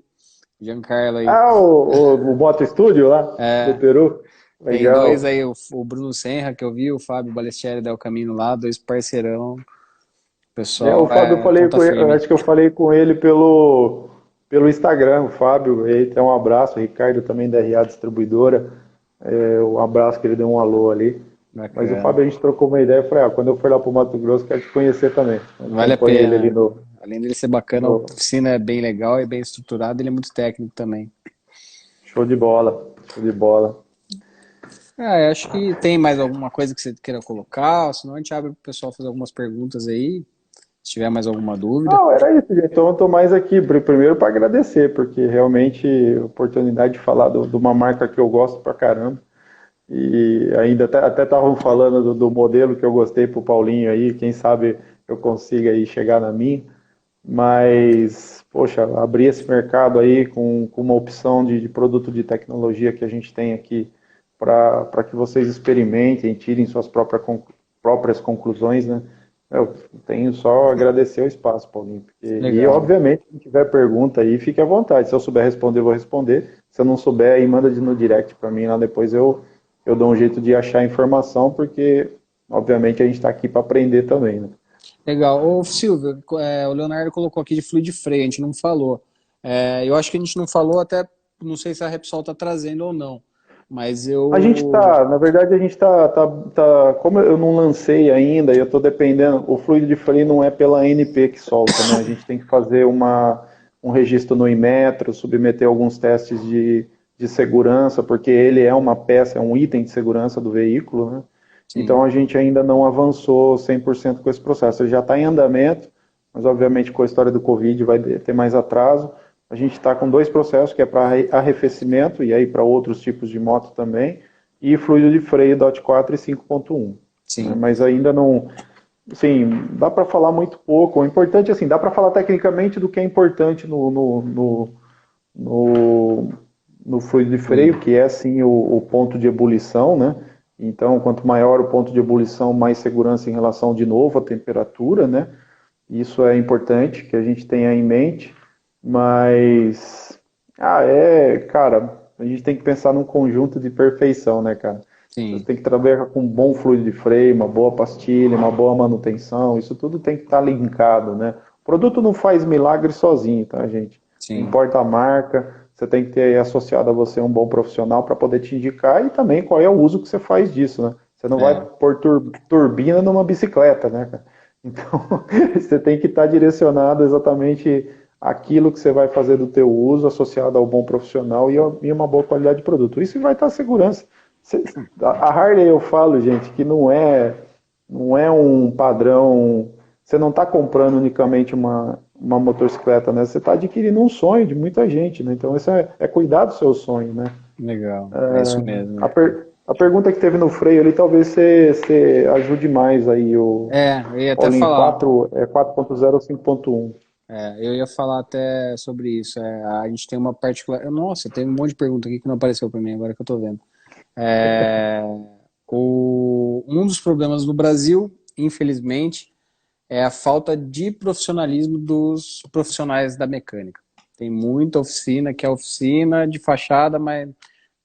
Giancarlo aí. Ah, o Moto Studio lá do É, Peru. tem dois Legal. aí, o Bruno Senra, que eu vi, o Fábio Balestieri Del Camino lá, dois parceirão. O O pessoal Fábio, eu falei ponta com ele, eu firme. acho que eu falei com ele pelo Instagram, o Fábio, ele tem um abraço, o Ricardo também da RA Distribuidora, um abraço que ele deu um alô ali. Mas o Bacana. Fábio, a gente trocou uma ideia, eu falei, quando eu for lá pro Mato Grosso, quero te conhecer também. Vale a Acompanha ele ali pena. Além dele ser bacana, a no oficina é bem legal e bem estruturada, ele é muito técnico também. show de bola, show de bola. Acho que tem mais alguma coisa que você queira colocar, senão a gente abre para o pessoal fazer algumas perguntas aí, se tiver mais alguma dúvida. Não, era isso, gente. Então eu estou mais aqui, primeiro para agradecer, porque realmente a oportunidade de falar de uma marca que eu gosto pra caramba. E ainda até estavam falando do modelo que eu gostei pro Paulinho aí, quem sabe eu consiga aí chegar na minha. Mas, poxa, abrir esse mercado aí com uma opção de produto de tecnologia que a gente tem aqui para que vocês experimentem, tirem suas próprias conclusões, né? Eu tenho só a agradecer o espaço, Paulinho. E, Legal. obviamente, se tiver pergunta aí, fique à vontade. Se eu souber responder, eu vou responder. Se eu não souber, aí manda no direct para mim, lá depois eu dou um jeito de achar informação, porque, obviamente, a gente está aqui para aprender também, né? Legal. Ô, Silvio, o Leonardo colocou aqui de fluido de freio, a gente não falou. Eu acho que a gente não falou, até não sei se a Repsol está trazendo ou não, mas A gente eu. tá, na verdade, a gente como eu não lancei ainda, e eu estou dependendo, o fluido de freio não é pela ANP que solta, né? A gente tem que fazer um registro no Inmetro, submeter alguns testes de segurança, porque ele é uma peça, é um item de segurança do veículo, né? Então Sim, a gente ainda não avançou 100% com esse processo. Ele já está em andamento, mas obviamente com a história do Covid vai ter mais atraso, A gente está com dois processos, que é para arrefecimento, e aí para outros tipos de moto também, e fluido de freio DOT 4 e 5.1. Né? Sim. Mas ainda não... Sim, dá para falar muito pouco. O importante, assim, dá para falar tecnicamente do que é importante no, no fluido de freio, Fluido. que é, assim, o ponto de ebulição, né? Então, quanto maior o ponto de ebulição, mais segurança em relação, de novo, à temperatura, né? Isso é importante que a gente tenha em mente, mas, cara, a gente tem que pensar num conjunto de perfeição, né, cara? Você Sim. tem que trabalhar com um bom fluido de freio, uma boa pastilha, uma boa manutenção, isso tudo tem que estar linkado, né? O produto não faz milagre sozinho, tá, gente? Não Sim. importa a marca, você tem que ter associado a você um bom profissional para poder te indicar e também qual é o uso que você faz disso, né? Você não vai É. pôr turbina numa bicicleta, né, cara? Então, você tem que estar direcionado exatamente aquilo que você vai fazer do teu uso, associado ao bom profissional e uma boa qualidade de produto. Isso vai estar segurança. A Harley, eu falo, gente, que não é um padrão. Você não está comprando unicamente uma motocicleta, né? Você está adquirindo um sonho de muita gente, né? Então, isso é cuidar do seu sonho, né? Legal. É isso mesmo. A pergunta que teve no freio ali, talvez você ajude mais aí Eu ia até All-in falar. 4, 4.0 ou 5.1. Eu ia falar até sobre isso. A gente tem uma particular. Nossa, tem um monte de pergunta aqui que não apareceu para mim agora que eu tô vendo. É, um dos problemas no Brasil, infelizmente, é a falta de profissionalismo dos profissionais da mecânica. Tem muita oficina que é oficina de fachada, mas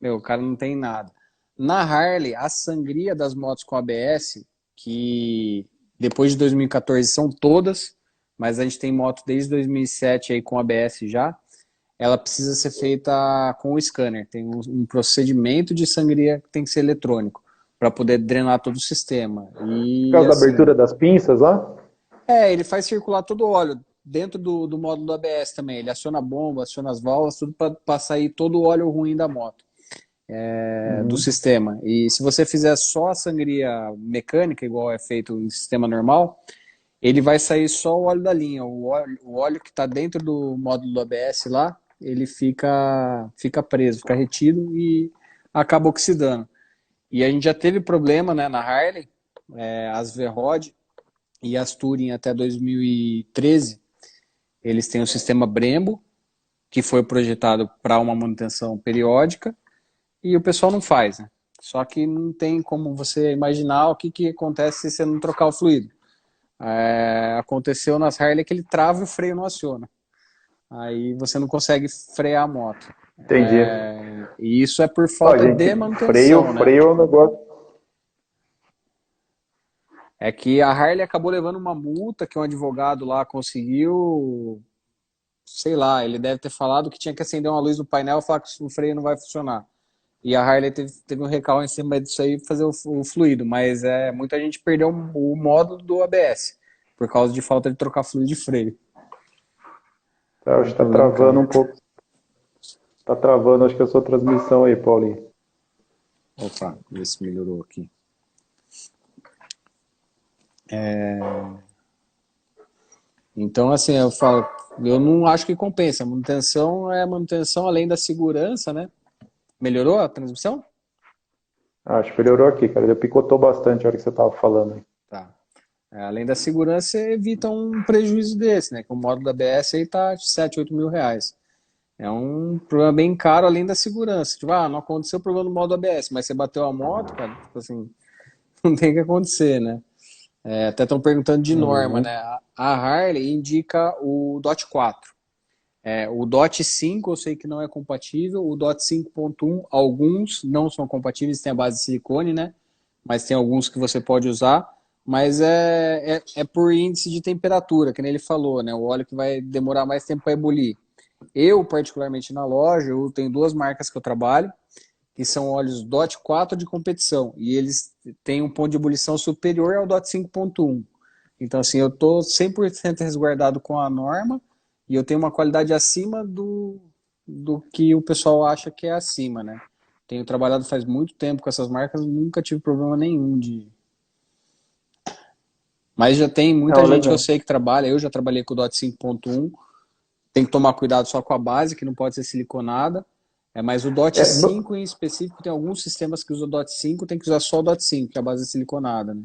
meu, o cara não tem nada. Na Harley, a sangria das motos com ABS, que depois de 2014 são todas, mas a gente tem moto desde 2007 aí com ABS já, ela precisa ser feita com o scanner. Tem um procedimento de sangria que tem que ser eletrônico para poder drenar todo o sistema. Por E causa da assim, abertura das pinças lá? ele faz circular todo o óleo dentro do módulo do ABS também. Ele aciona a bomba, aciona as válvulas, tudo para sair todo o óleo ruim da moto, do Uhum. sistema. E se você fizer só a sangria mecânica, igual é feito em sistema normal, ele vai sair só o óleo da linha. O óleo que está dentro do módulo do ABS lá, ele fica preso, fica retido e acaba oxidando. E a gente já teve problema, né, na Harley, as V-Rod e as Touring até 2013, eles têm o sistema Brembo, que foi projetado para uma manutenção periódica, e o pessoal não faz, né? Só que não tem como você imaginar o que acontece se você não trocar o fluido. Aconteceu nas Harley que ele trava e o freio não aciona. Aí você não consegue frear a moto. Entendi. E isso é por Ó, falta gente, de freio, manutenção, né? freio é um negócio. É que a Harley acabou levando uma multa que um advogado lá conseguiu, sei lá, ele deve ter falado que tinha que acender uma luz no painel e falar que o freio não vai funcionar. E a Harley teve um recall em cima disso aí pra fazer o fluido, mas muita gente perdeu o módulo do ABS por causa de falta de trocar fluido de freio. Tá, É acho um que tá problema travando caro. um pouco. Tá travando, acho que a sua transmissão aí, Paulinho. Opa, ver se melhorou aqui. Então, assim, eu falo, eu não acho que compensa. A manutenção é manutenção além da segurança, né? Melhorou a transmissão? Acho que melhorou aqui, cara. Já picotou bastante a hora que você tava falando. Tá. Além da segurança, você evita um prejuízo desse, né? Que o módulo da ABS aí tá de 7, 8 mil reais. É um problema bem caro além da segurança. Tipo, não aconteceu o problema no modo ABS, mas você bateu a moto, cara, tipo assim, não tem que acontecer, né? Até estão perguntando de norma, Uhum. né? A Harley indica o DOT 4. O DOT 5 eu sei que não é compatível, o DOT 5.1 alguns não são compatíveis, tem a base de silicone, né? Mas tem alguns que você pode usar, mas é por índice de temperatura, que nem ele falou, né? O óleo que vai demorar mais tempo para ebulir. Eu, particularmente na loja, eu tenho duas marcas que eu trabalho, que são óleos DOT 4 de competição, e eles têm um ponto de ebulição superior ao DOT 5.1. Então, assim, eu estou 100% resguardado com a norma e eu tenho uma qualidade acima do que o pessoal acha que é acima, né? Tenho trabalhado faz muito tempo com essas marcas, nunca tive problema nenhum de... Mas já tem muita Não, gente que eu legal. sei que trabalha, eu já trabalhei com o DOT 5.1 tem que tomar cuidado só com a base, que não pode ser siliconada. Mas o DOT É, 5 em específico, tem alguns sistemas que usam o DOT 5, tem que usar só o DOT 5, que é a base siliconada, né?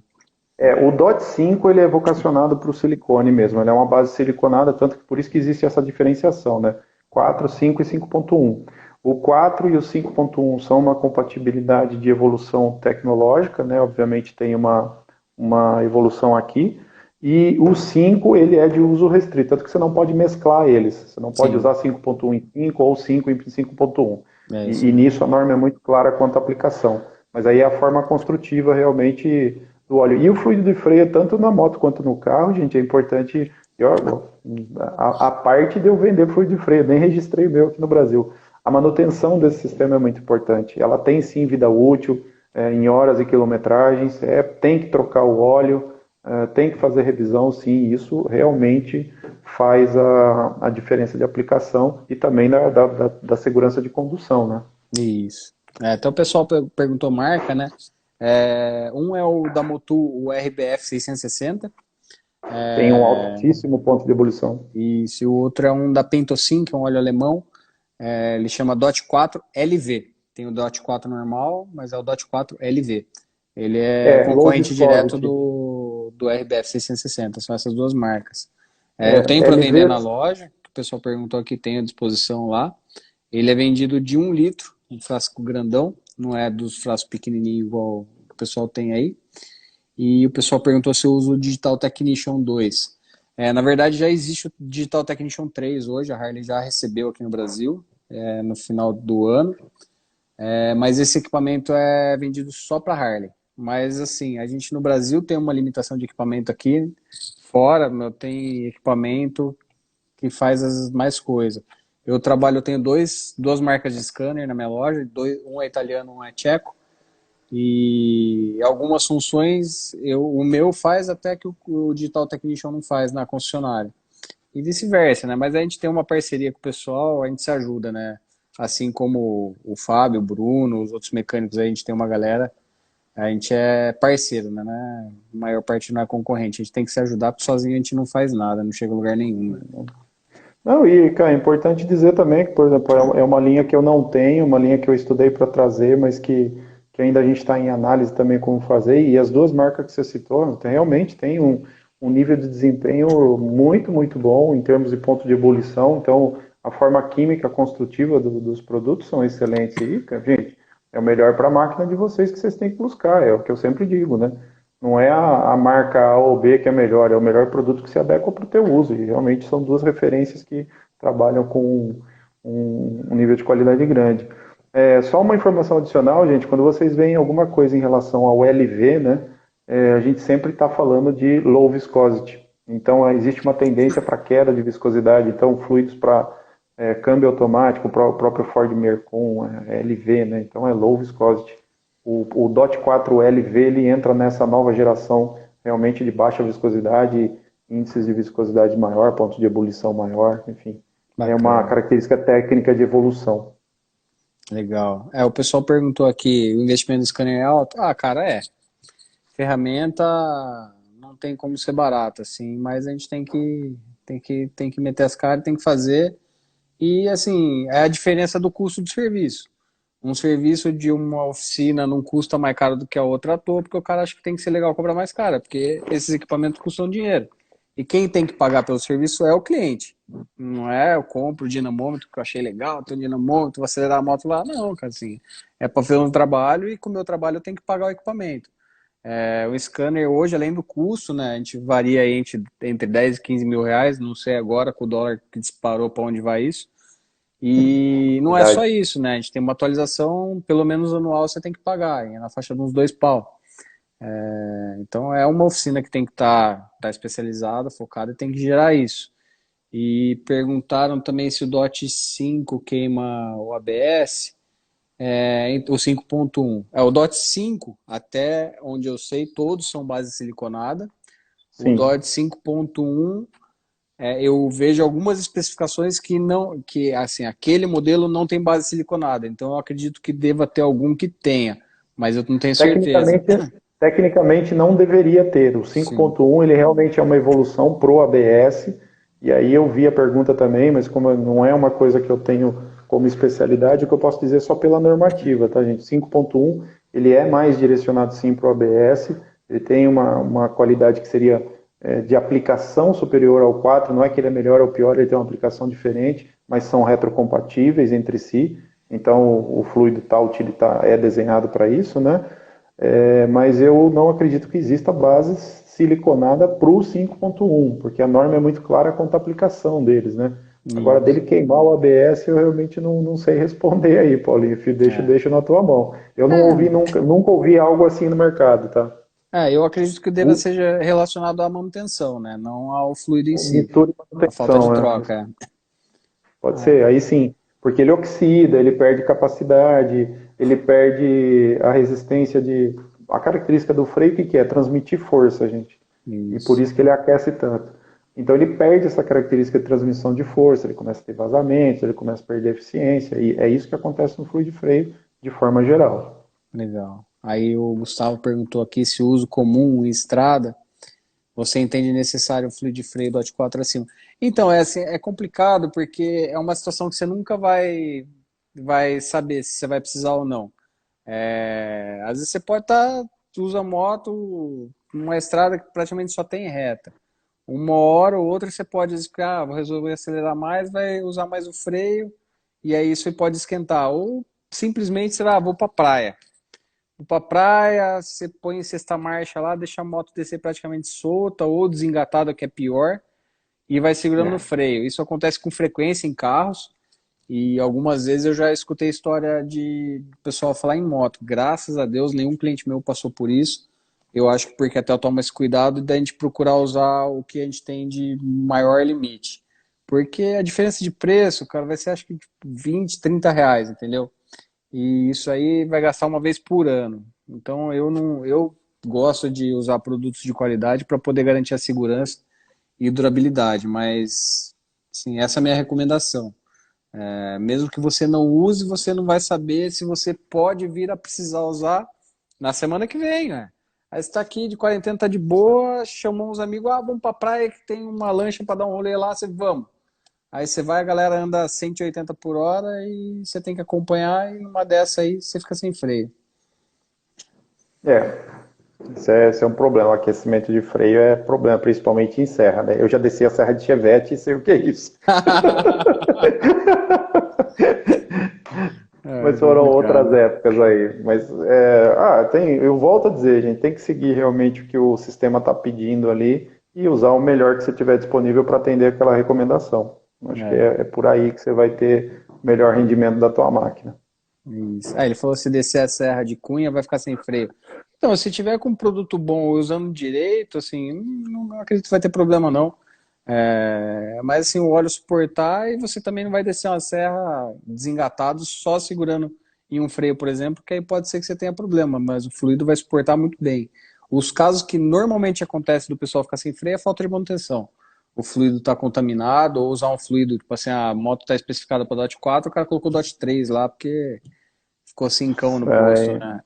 o DOT 5 ele é vocacionado para o silicone mesmo, ele é uma base siliconada, tanto que por isso que existe essa diferenciação, né? 4, 5 e 5.1. O 4 e o 5.1 são uma compatibilidade de evolução tecnológica, né? Obviamente tem uma evolução aqui. E o 5 ele é de uso restrito, tanto que você não pode mesclar eles. Você não pode Sim, usar 5.1 em 5 ou 5 em 5.1. é isso E aí. nisso a norma é muito clara quanto à aplicação. Mas aí é a forma construtiva realmente do óleo. E o fluido de freio, tanto na moto quanto no carro, gente, é importante. A parte de eu vender fluido de freio, nem registrei o meu aqui no Brasil. A manutenção desse sistema é muito importante. Ela tem sim vida útil, em horas e quilometragens, tem que trocar o óleo, tem que fazer revisão, sim. Isso realmente faz a diferença de aplicação e também da segurança de condução, né? Isso. Até o pessoal perguntou marca, né? Um é o da Motul, o RBF 660, Tem um altíssimo ponto de ebulição. e se o outro é um da Pentosin, que é um óleo alemão, ele chama DOT 4 LV. Tem o DOT 4 normal, mas é o DOT 4 LV. Ele é Low concorrente direto viscosity. do RBF 660, são essas duas marcas. Eu tenho para vender LV, na loja, que o pessoal perguntou aqui, tem à disposição lá. Ele é vendido de 1 litro, um frasco grandão, não é dos frascos pequenininhos igual o pessoal tem aí. E o pessoal perguntou se eu uso o Digital Technician 2. Na verdade, já existe o Digital Technician 3 hoje, a Harley já recebeu aqui no Brasil, no final do ano. Mas esse equipamento é vendido só para Harley. Mas assim, a gente no Brasil tem uma limitação de equipamento aqui, fora, meu, tem equipamento que faz as mais coisas. Eu tenho duas marcas de scanner na minha loja, um é italiano, um é tcheco, e algumas funções o meu faz até que o Digital Technician não faz na concessionária. E vice-versa, né? Mas a gente tem uma parceria com o pessoal, a gente se ajuda, né? Assim como o Fábio, o Bruno, os outros mecânicos, aí, a gente tem uma galera, a gente é parceiro, né? A maior parte não é concorrente, a gente tem que se ajudar, porque sozinho a gente não faz nada, não chega a lugar nenhum, né? não, e, cara, é importante dizer também que, por exemplo, é uma linha que eu não tenho, uma linha que eu estudei para trazer, mas que ainda a gente está em análise também como fazer, e as duas marcas que você citou, realmente tem um nível de desempenho muito, muito bom em termos de ponto de ebulição, então a forma química construtiva dos produtos são excelentes e, cara, gente, é o melhor para a máquina de vocês que vocês têm que buscar, é o que eu sempre digo, né? Não é a marca A ou B que é melhor, é o melhor produto que se adequa para o teu uso. E realmente são duas referências que trabalham com um nível de qualidade grande. Só uma informação adicional, gente, quando vocês veem alguma coisa em relação ao LV, né, a gente sempre está falando de low viscosity. Então, existe uma tendência para queda de viscosidade. Então, fluidos para câmbio automático, o próprio Ford Mercon, LV, né, então é low viscosity. O DOT 4 LV ele entra nessa nova geração realmente de baixa viscosidade, índices de viscosidade maior, ponto de ebulição maior, enfim. É uma Bacana. característica técnica de evolução. Legal. O pessoal perguntou aqui, o investimento no scanner é alto? Ah, cara, ferramenta não tem como ser barata, assim, mas a gente tem que meter as caras, tem que fazer. E, assim, é a diferença do custo do serviço. Um serviço de uma oficina não custa mais caro do que a outra à toa, porque o cara acha que tem que ser legal cobrar mais caro, porque esses equipamentos custam dinheiro. E quem tem que pagar pelo serviço é o cliente. Não é eu compro o dinamômetro que eu achei legal, tem um dinamômetro, vou acelerar a moto lá. Não, cara, assim, é para fazer um trabalho e com o meu trabalho eu tenho que pagar o equipamento. O scanner hoje, além do custo, né, a gente varia aí entre 10 e 15 mil reais, não sei agora com o dólar que disparou para onde vai isso. E não é só Verdade. isso, né? A gente tem uma atualização, pelo menos anual, você tem que pagar, é na faixa de uns 2 pau. Então é uma oficina que tem que tá especializada, focada e tem que gerar isso. E perguntaram também se o DOT 5 queima o ABS, o 5.1. O DOT 5, até onde eu sei, todos são base siliconada. O Sim. DOT 5.1, eu vejo algumas especificações que não, que assim, aquele modelo não tem base siliconada. Então eu acredito que deva ter algum que tenha, mas eu não tenho certeza. Tecnicamente não deveria ter. O Sim, 5.1 ele realmente é uma evolução pro ABS E aí eu vi a pergunta também, mas como não é uma coisa que eu tenho como especialidade, o que eu posso dizer só pela normativa, tá, gente? 5.1, ele é mais direcionado sim para o ABS, ele tem uma qualidade que seria de aplicação superior ao 4, não é que ele é melhor ou pior, ele tem uma aplicação diferente, mas são retrocompatíveis entre si, então o fluido tal é desenhado para isso, né? Mas eu não acredito que exista base siliconada para o 5.1, porque a norma é muito clara quanto à aplicação deles, né? Agora, dele Isso. queimar o ABS, eu realmente não sei responder aí, Paulinho. É. Deixo na tua mão. Eu não ouvi, É. nunca ouvi algo assim no mercado, tá? Eu acredito que deva O ser relacionado à manutenção, né? Não ao fluido em si. monitor e A falta de manutenção, né? troca. Pode É. ser, aí sim. Porque ele oxida, ele perde capacidade, ele perde a resistência de. A característica do freio, o que que é? Transmitir força, gente. E por Isso. isso que ele aquece tanto. Então ele perde essa característica de transmissão de força, ele começa a ter vazamentos, ele começa a perder eficiência, e é isso que acontece no fluido de freio de forma geral. Legal. Aí o Gustavo perguntou aqui se o uso comum em estrada, você entende necessário um fluido de freio DOT 4 acima. Então, assim, é complicado porque é uma situação que você nunca vai saber se você vai precisar ou não. Às vezes você pode estar, usa moto numa estrada que praticamente só tem reta. Uma hora ou outra você pode dizer, vou resolver acelerar mais, vai usar mais o freio, e aí isso pode esquentar. Ou simplesmente, sei lá, vou pra praia. Vou pra praia, você põe em sexta marcha lá, deixa a moto descer praticamente solta ou desengatada, que é pior, e vai segurando no É. freio. Isso acontece com frequência em carros, e algumas vezes eu já escutei história de pessoal falar em moto. Graças a Deus, nenhum cliente meu passou por isso. Eu acho que porque até eu tomo esse cuidado da gente procurar usar o que a gente tem de maior limite. Porque a diferença de preço, cara, vai ser acho que tipo, 20, 30 reais, entendeu? E isso aí vai gastar uma vez por ano. Então eu não, eu gosto de usar produtos de qualidade para poder garantir a segurança e durabilidade, mas sim, essa é a minha recomendação. Mesmo que você não use, você não vai saber se você pode vir a precisar usar na semana que vem, né? Aí você tá aqui de quarentena, tá de boa, chamou uns amigos, vamos pra praia que tem uma lancha para dar um rolê lá, você vamos. Aí você vai, a galera anda 180 por hora e você tem que acompanhar e numa dessa aí você fica sem freio. É, esse é um problema. O aquecimento de freio é problema, principalmente em serra, né? Eu já desci a serra de Chevette e sei o que é isso. É Mas foram outras complicado. épocas aí. Mas eu volto a dizer, gente, tem que seguir realmente o que o sistema está pedindo ali e usar o melhor que você tiver disponível para atender aquela recomendação. Acho que É, é por aí que você vai ter o melhor rendimento da tua máquina. isso. Ele falou se descer a serra de Cunha vai ficar sem freio. Então, se tiver com um produto bom usando direito, assim, não acredito que vai ter problema não. Mas assim, o óleo suportar e você também não vai descer uma serra desengatado só segurando em um freio, por exemplo, que aí pode ser que você tenha problema, mas o fluido vai suportar muito bem. Os casos que normalmente acontece do pessoal ficar sem freio é falta de manutenção. O fluido está contaminado, ou usar um fluido, tipo assim, a moto está especificada para DOT 4, o cara colocou DOT 3 lá, porque ficou cincão no posto, É, né?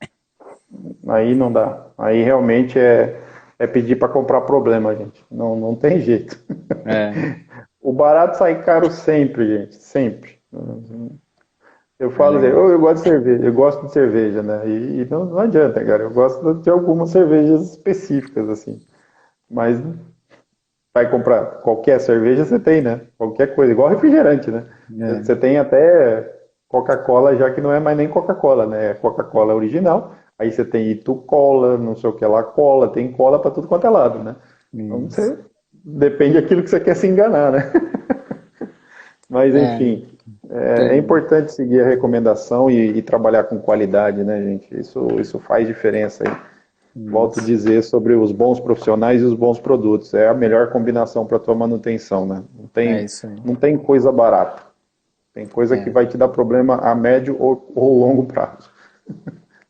aí não dá. Aí realmente é pedir para comprar problema, gente. Não tem jeito. É, O barato sai caro sempre, gente. Sempre. Eu falo assim, legal. eu gosto de cerveja, eu gosto de cerveja, né? E não adianta, cara. Eu gosto de algumas cervejas específicas, assim. Mas vai comprar qualquer cerveja, você tem, né? Qualquer coisa, igual refrigerante, né? É, Você tem até Coca-Cola, já que não é mais nem Coca-Cola, né? É Coca-Cola original. Aí você tem Itu Cola, não sei o que lá, cola, tem cola para tudo quanto é lado, né? Então isso. você depende daquilo que você quer se enganar, né? Mas É, enfim, é tem, importante seguir a recomendação e trabalhar com qualidade, né, gente? Isso faz diferença aí. Volto a isso. dizer sobre os bons profissionais e os bons produtos. É a melhor combinação para a tua manutenção, né? É isso aí. Não tem coisa barata. Tem coisa que É. vai te dar problema a médio ou longo prazo.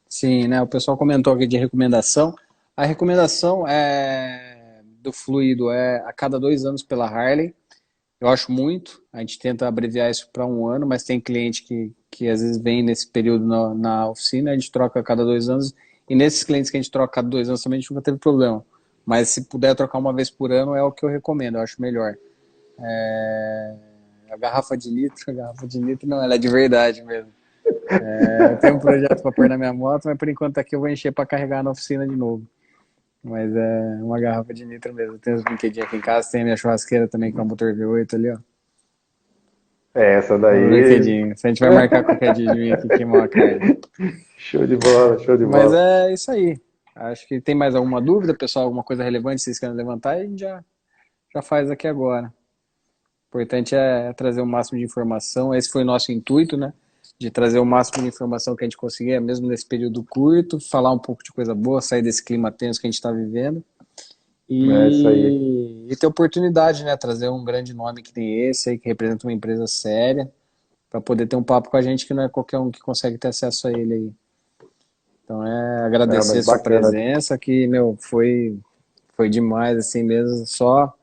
Sim, né? O pessoal comentou aqui de recomendação. A recomendação do fluido é a cada 2 anos pela Harley. Eu acho muito. A gente tenta abreviar isso para um ano, mas tem cliente que às vezes vem nesse período na oficina, a gente troca a cada 2 anos. E nesses clientes que a gente troca a cada 2 anos também a gente nunca teve problema. Mas se puder trocar uma vez por ano é o que eu recomendo, eu acho melhor. A garrafa de nitro não, ela é de verdade mesmo. Eu tenho um projeto para pôr na minha moto, mas por enquanto aqui eu vou encher para carregar na oficina de novo. Mas é uma garrafa de nitro mesmo. Tem os brinquedinhos aqui em casa, tem a minha churrasqueira também, que é um motor V8 ali, ó. Essa Um daí, brinquedinho. Se a gente vai marcar qualquer dia de vir aqui queimar uma carne. show de bola, show de Mas bola. é isso aí. Acho que tem mais alguma dúvida, pessoal? Alguma coisa relevante que vocês querem levantar? E a gente já faz aqui agora. O importante é trazer o máximo de informação. Esse foi o nosso intuito, né? De trazer o máximo de informação que a gente conseguir, mesmo nesse período curto, falar um pouco de coisa boa, sair desse clima tenso que a gente está vivendo. É isso aí. E ter oportunidade, né? Trazer um grande nome que tem esse aí, que representa uma empresa séria, para poder ter um papo com a gente, que não é qualquer um que consegue ter acesso a ele aí. Então É, agradecer mas a sua bacana. presença, que, meu, foi demais, assim mesmo. Só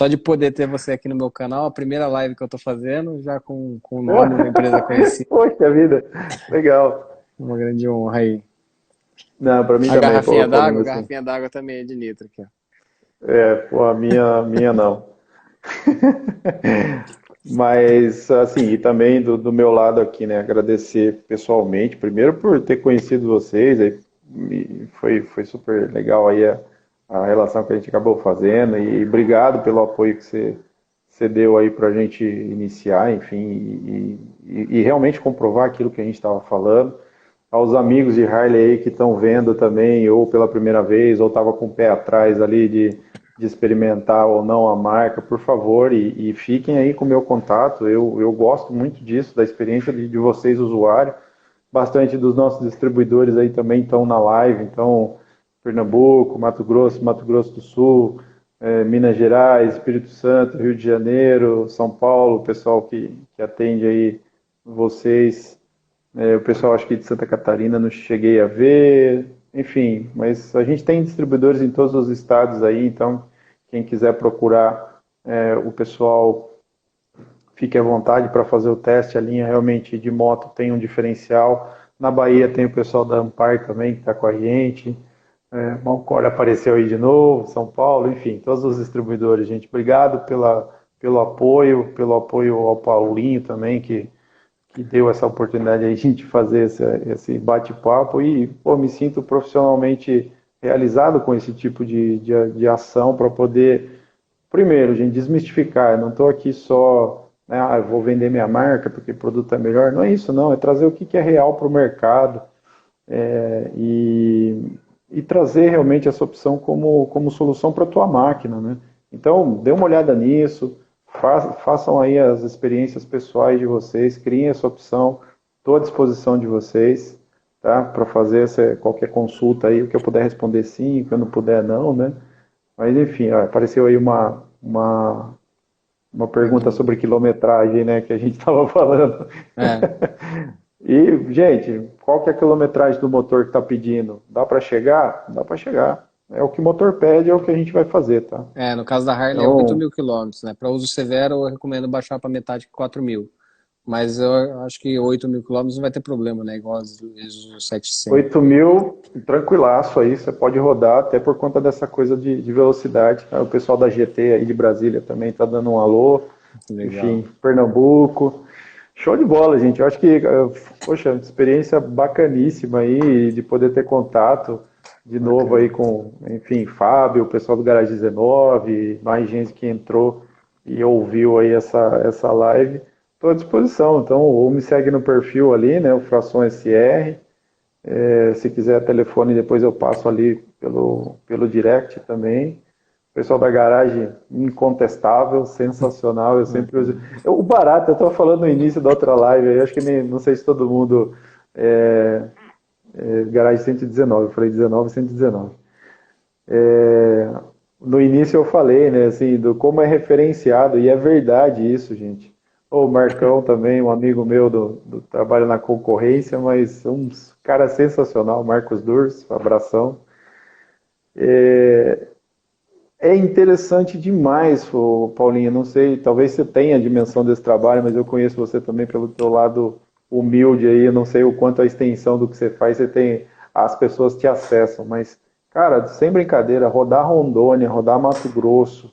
de poder ter você aqui no meu canal, a primeira live que eu tô fazendo, já com o nome, uma empresa conhecida, Poxa vida, legal. uma grande honra aí. Não, para mim também, pô, Paulinho, A assim. garrafinha d'água também é de nitro aqui, ó. Pô, a minha não. Mas, assim, e também do meu lado aqui, né, agradecer pessoalmente, primeiro por ter conhecido vocês, aí, foi super legal aí a relação que a gente acabou fazendo, e obrigado pelo apoio que você deu aí para a gente iniciar, enfim, e realmente comprovar aquilo que a gente estava falando. Aos amigos de Harley aí que estão vendo também, ou pela primeira vez, ou estava com o pé atrás ali de experimentar ou não a marca, por favor, e fiquem aí com o meu contato. Eu gosto muito disso, da experiência de vocês, usuário. Bastante dos nossos distribuidores aí também estão na live, então Pernambuco, Mato Grosso do Sul, Minas Gerais, Espírito Santo, Rio de Janeiro, São Paulo, o pessoal que atende aí vocês. O pessoal acho que de Santa Catarina não cheguei a ver, enfim, mas a gente tem distribuidores em todos os estados aí, então quem quiser procurar o pessoal, fique à vontade para fazer o teste. A linha realmente de moto tem um diferencial. Na Bahia tem o pessoal da Ampar também que está com a gente. Malcor apareceu aí de novo, São Paulo, enfim, todos os distribuidores, gente. Obrigado pelo apoio ao Paulinho também, que deu essa oportunidade aí de a gente fazer esse bate-papo e, pô, me sinto profissionalmente realizado com esse tipo de ação para poder, primeiro, gente, desmistificar. Eu não estou aqui só, né, eu vou vender minha marca porque o produto é melhor. Não é isso, não. É trazer o que é real para o mercado e trazer realmente essa opção como solução para a tua máquina, né? Então, dê uma olhada nisso, façam aí as experiências pessoais de vocês, criem essa opção, estou à disposição de vocês, tá? Para fazer qualquer consulta aí, o que eu puder responder sim, o que eu não puder não, né? Mas enfim, ó, apareceu aí uma pergunta Pergunta. sobre quilometragem, né, que a gente estava falando. É. E, gente, qual que é a quilometragem do motor que está pedindo? Dá para chegar? Dá para chegar. É o que o motor pede, é o que a gente vai fazer, tá? No caso da Harley é 8 Então, mil quilômetros, né? Para uso severo, eu recomendo baixar para metade, 4 mil. Mas eu acho que 8 mil quilômetros não vai ter problema, né? Igual os 700. 8.000, tranquilaço aí, você pode rodar, até por conta dessa coisa de velocidade. Tá? O pessoal da GT aí de Brasília também está dando um alô. Legal. Enfim, Pernambuco. Show de bola, gente. Eu acho que, poxa, experiência bacaníssima aí de poder ter contato de novo aí Bacana. com, enfim, Fábio, o pessoal do Garage 19, mais gente que entrou e ouviu aí essa live. Estou à disposição. Então, ou me segue no perfil ali, né, o Fração SR. Se quiser telefone, depois eu passo ali pelo direct também. O pessoal da garagem, incontestável, sensacional. Eu sempre uso. O barato, eu estava falando no início da outra live, eu acho que não sei se todo mundo. Garagem 119, eu falei 19, 119. No início eu falei, né, assim, do como é referenciado, e é verdade isso, gente. O Marcão também, um amigo meu do trabalho na concorrência, mas um cara sensacional, Marcos Durs, abração. É interessante demais, Paulinho. Não sei, talvez você tenha a dimensão desse trabalho, mas eu conheço você também pelo teu lado humilde aí. Eu não sei o quanto a extensão do que você faz, você tem, as pessoas te acessam, mas, cara, sem brincadeira, rodar Rondônia, rodar Mato Grosso,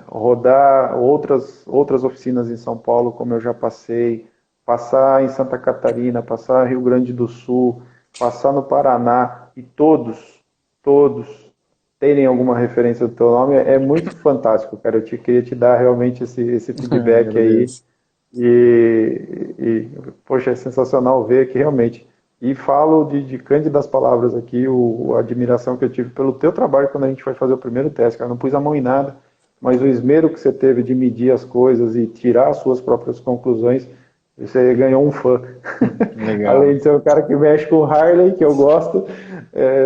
rodar outras oficinas em São Paulo, como eu já passei, passar em Santa Catarina, passar em Rio Grande do Sul, passar no Paraná, e todos terem alguma referência do teu nome, é muito fantástico, cara. Queria te dar realmente esse feedback aí. Agradeço. Poxa, é sensacional ver que realmente. E falo de cândidas palavras aqui, a admiração que eu tive pelo teu trabalho quando a gente foi fazer o primeiro teste, cara. Não pus a mão em nada, mas o esmero que você teve de medir as coisas e tirar as suas próprias conclusões, você ganhou um fã. Legal. Além de ser um cara que mexe com Harley, que eu gosto,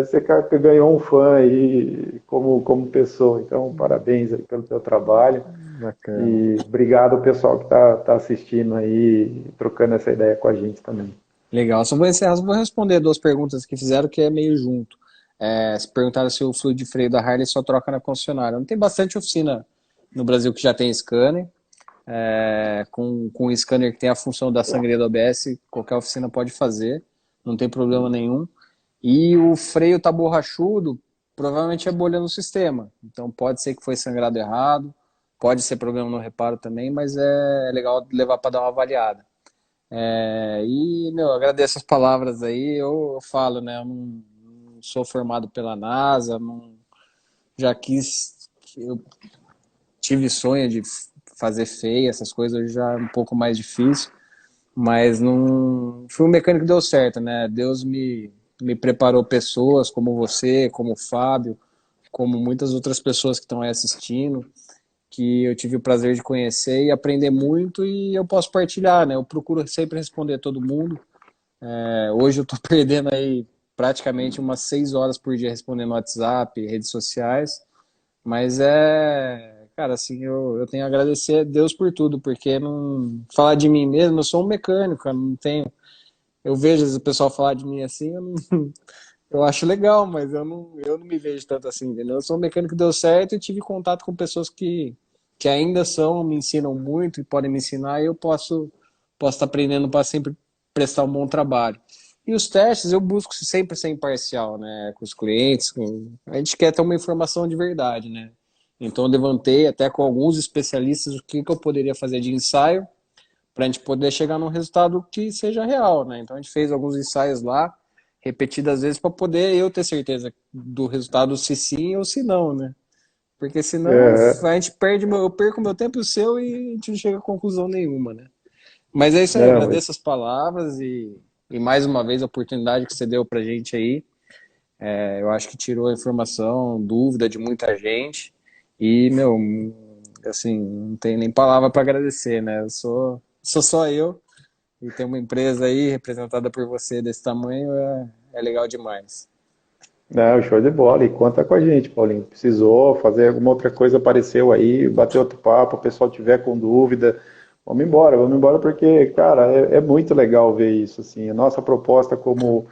você ganhou um fã aí como pessoa. Então, parabéns aí pelo teu trabalho. Bacana. E obrigado ao pessoal que tá assistindo aí, trocando essa ideia com a gente também. Legal. Só vou encerrar, só vou responder duas perguntas que fizeram, que é meio junto. Se perguntaram se o fluido de freio da Harley só troca na concessionária. Não tem bastante oficina no Brasil que já tem scanner. Com o scanner que tem a função da sangria do ABS, qualquer oficina pode fazer, não tem problema nenhum. E o freio tá borrachudo, provavelmente é bolha no sistema. Então pode ser que foi sangrado errado, pode ser problema no reparo também, mas é legal levar para dar uma avaliada. Meu, agradeço as palavras aí. Eu falo, né? Eu não sou formado pela NASA, não, já quis, eu tive sonho de fazer feia, essas coisas, hoje já é um pouco mais difícil, mas não fui um mecânico que deu certo, né? Deus me preparou pessoas como você, como o Fábio, como muitas outras pessoas que estão aí assistindo, que eu tive o prazer de conhecer e aprender muito, e eu posso partilhar, né? Eu procuro sempre responder a todo mundo. Hoje eu estou perdendo aí praticamente umas 6 horas por dia respondendo WhatsApp, redes sociais, mas cara, assim, eu tenho a agradecer a Deus por tudo, porque não falar de mim mesmo, eu sou um mecânico, eu não tenho. Eu vejo o pessoal falar de mim assim, eu acho legal, mas eu não me vejo tanto assim, entendeu? Eu sou um mecânico que deu certo e tive contato com pessoas que ainda me ensinam muito e podem me ensinar, e eu posso estar aprendendo para sempre prestar um bom trabalho. E os testes eu busco sempre ser imparcial, né, com os clientes, a gente quer ter uma informação de verdade, né? Então eu levantei até com alguns especialistas o que eu poderia fazer de ensaio para a gente poder chegar num resultado que seja real, né? Então a gente fez alguns ensaios lá, repetidas vezes, para poder eu ter certeza do resultado se sim ou se não, né? Porque senão É, a gente eu perco meu tempo e o seu e a gente não chega a conclusão nenhuma, né? Mas é isso aí, eu não, agradeço as palavras e mais uma vez a oportunidade que você deu pra gente aí. Eu acho que tirou a informação, dúvida de muita gente. E, meu, assim, não tem nem palavra para agradecer, né? Sou só eu e ter uma empresa aí representada por você desse tamanho é legal demais. não, show de bola. E conta com a gente, Paulinho. Precisou fazer alguma outra coisa, apareceu aí, bater outro papo, o pessoal tiver com dúvida, vamos embora porque, cara, é muito legal ver isso, assim. A nossa proposta como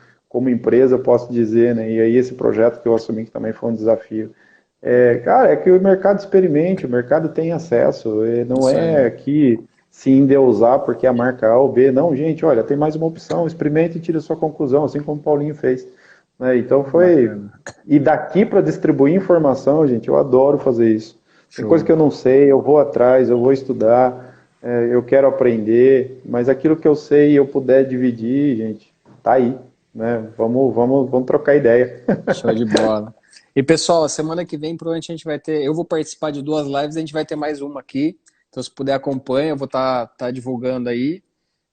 empresa, eu posso dizer, né? E aí esse projeto que eu assumi que também foi um desafio. Cara, é que o mercado experimente, o mercado tem acesso, não Isso é aí. que se endeusar porque a marca A ou B, não, gente, olha, tem mais uma opção, experimente e tire a sua conclusão, assim como o Paulinho fez. Né? Então foi. Bacana. E daqui para distribuir informação, gente, eu adoro fazer isso. Tem coisa Show. que eu não sei, eu vou atrás, eu vou estudar, eu quero aprender, mas aquilo que eu sei e eu puder dividir, gente, tá aí. Né? Vamos trocar ideia. Show de bola. E pessoal, a semana que vem provavelmente a gente vai ter. Eu vou participar de 2 lives, a gente vai ter mais uma aqui. Então, se puder, acompanha, eu vou estar divulgando aí.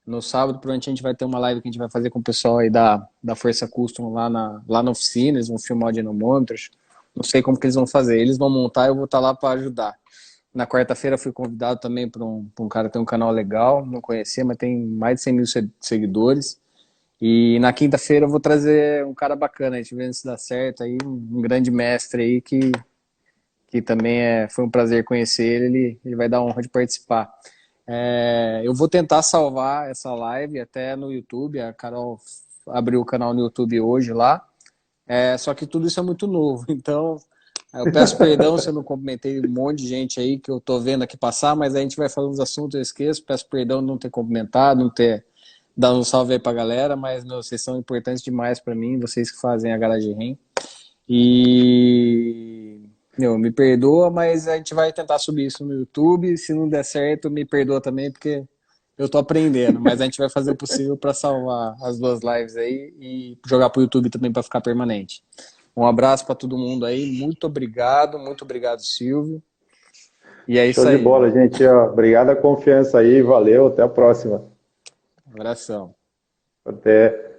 No sábado, provavelmente a gente vai ter uma live que a gente vai fazer com o pessoal aí da Força Custom lá na oficina. Eles vão filmar o dinamômetros. Não sei como que eles vão fazer. Eles vão montar, eu vou estar lá para ajudar. Na quarta-feira fui convidado também para um cara que tem um canal legal, não conhecia, mas tem mais de 100 mil seguidores. E na quinta-feira eu vou trazer um cara bacana, a gente vendo se dá certo aí, um grande mestre aí que também foi um prazer conhecer ele vai dar a honra de participar. Eu vou tentar salvar essa live até no YouTube, a Carol abriu o canal no YouTube hoje lá, só que tudo isso é muito novo, então eu peço perdão se eu não cumprimentei um monte de gente aí que eu tô vendo aqui passar, mas a gente vai falando dos assuntos, eu esqueço, peço perdão de não ter cumprimentado, não ter dado um salve aí pra galera, mas meu, vocês são importantes demais para mim, vocês que fazem a Garagem Ren. E Meu, me perdoa, mas a gente vai tentar subir isso no YouTube. Se não der certo, me perdoa também, porque eu tô aprendendo. Mas a gente vai fazer o possível para salvar as duas lives aí e jogar pro YouTube também para ficar permanente. Um abraço para todo mundo aí. Muito obrigado, Silvio. E é Show isso de aí. bola, gente. Ó, obrigado a confiança aí, valeu, até a próxima. Abração. Até.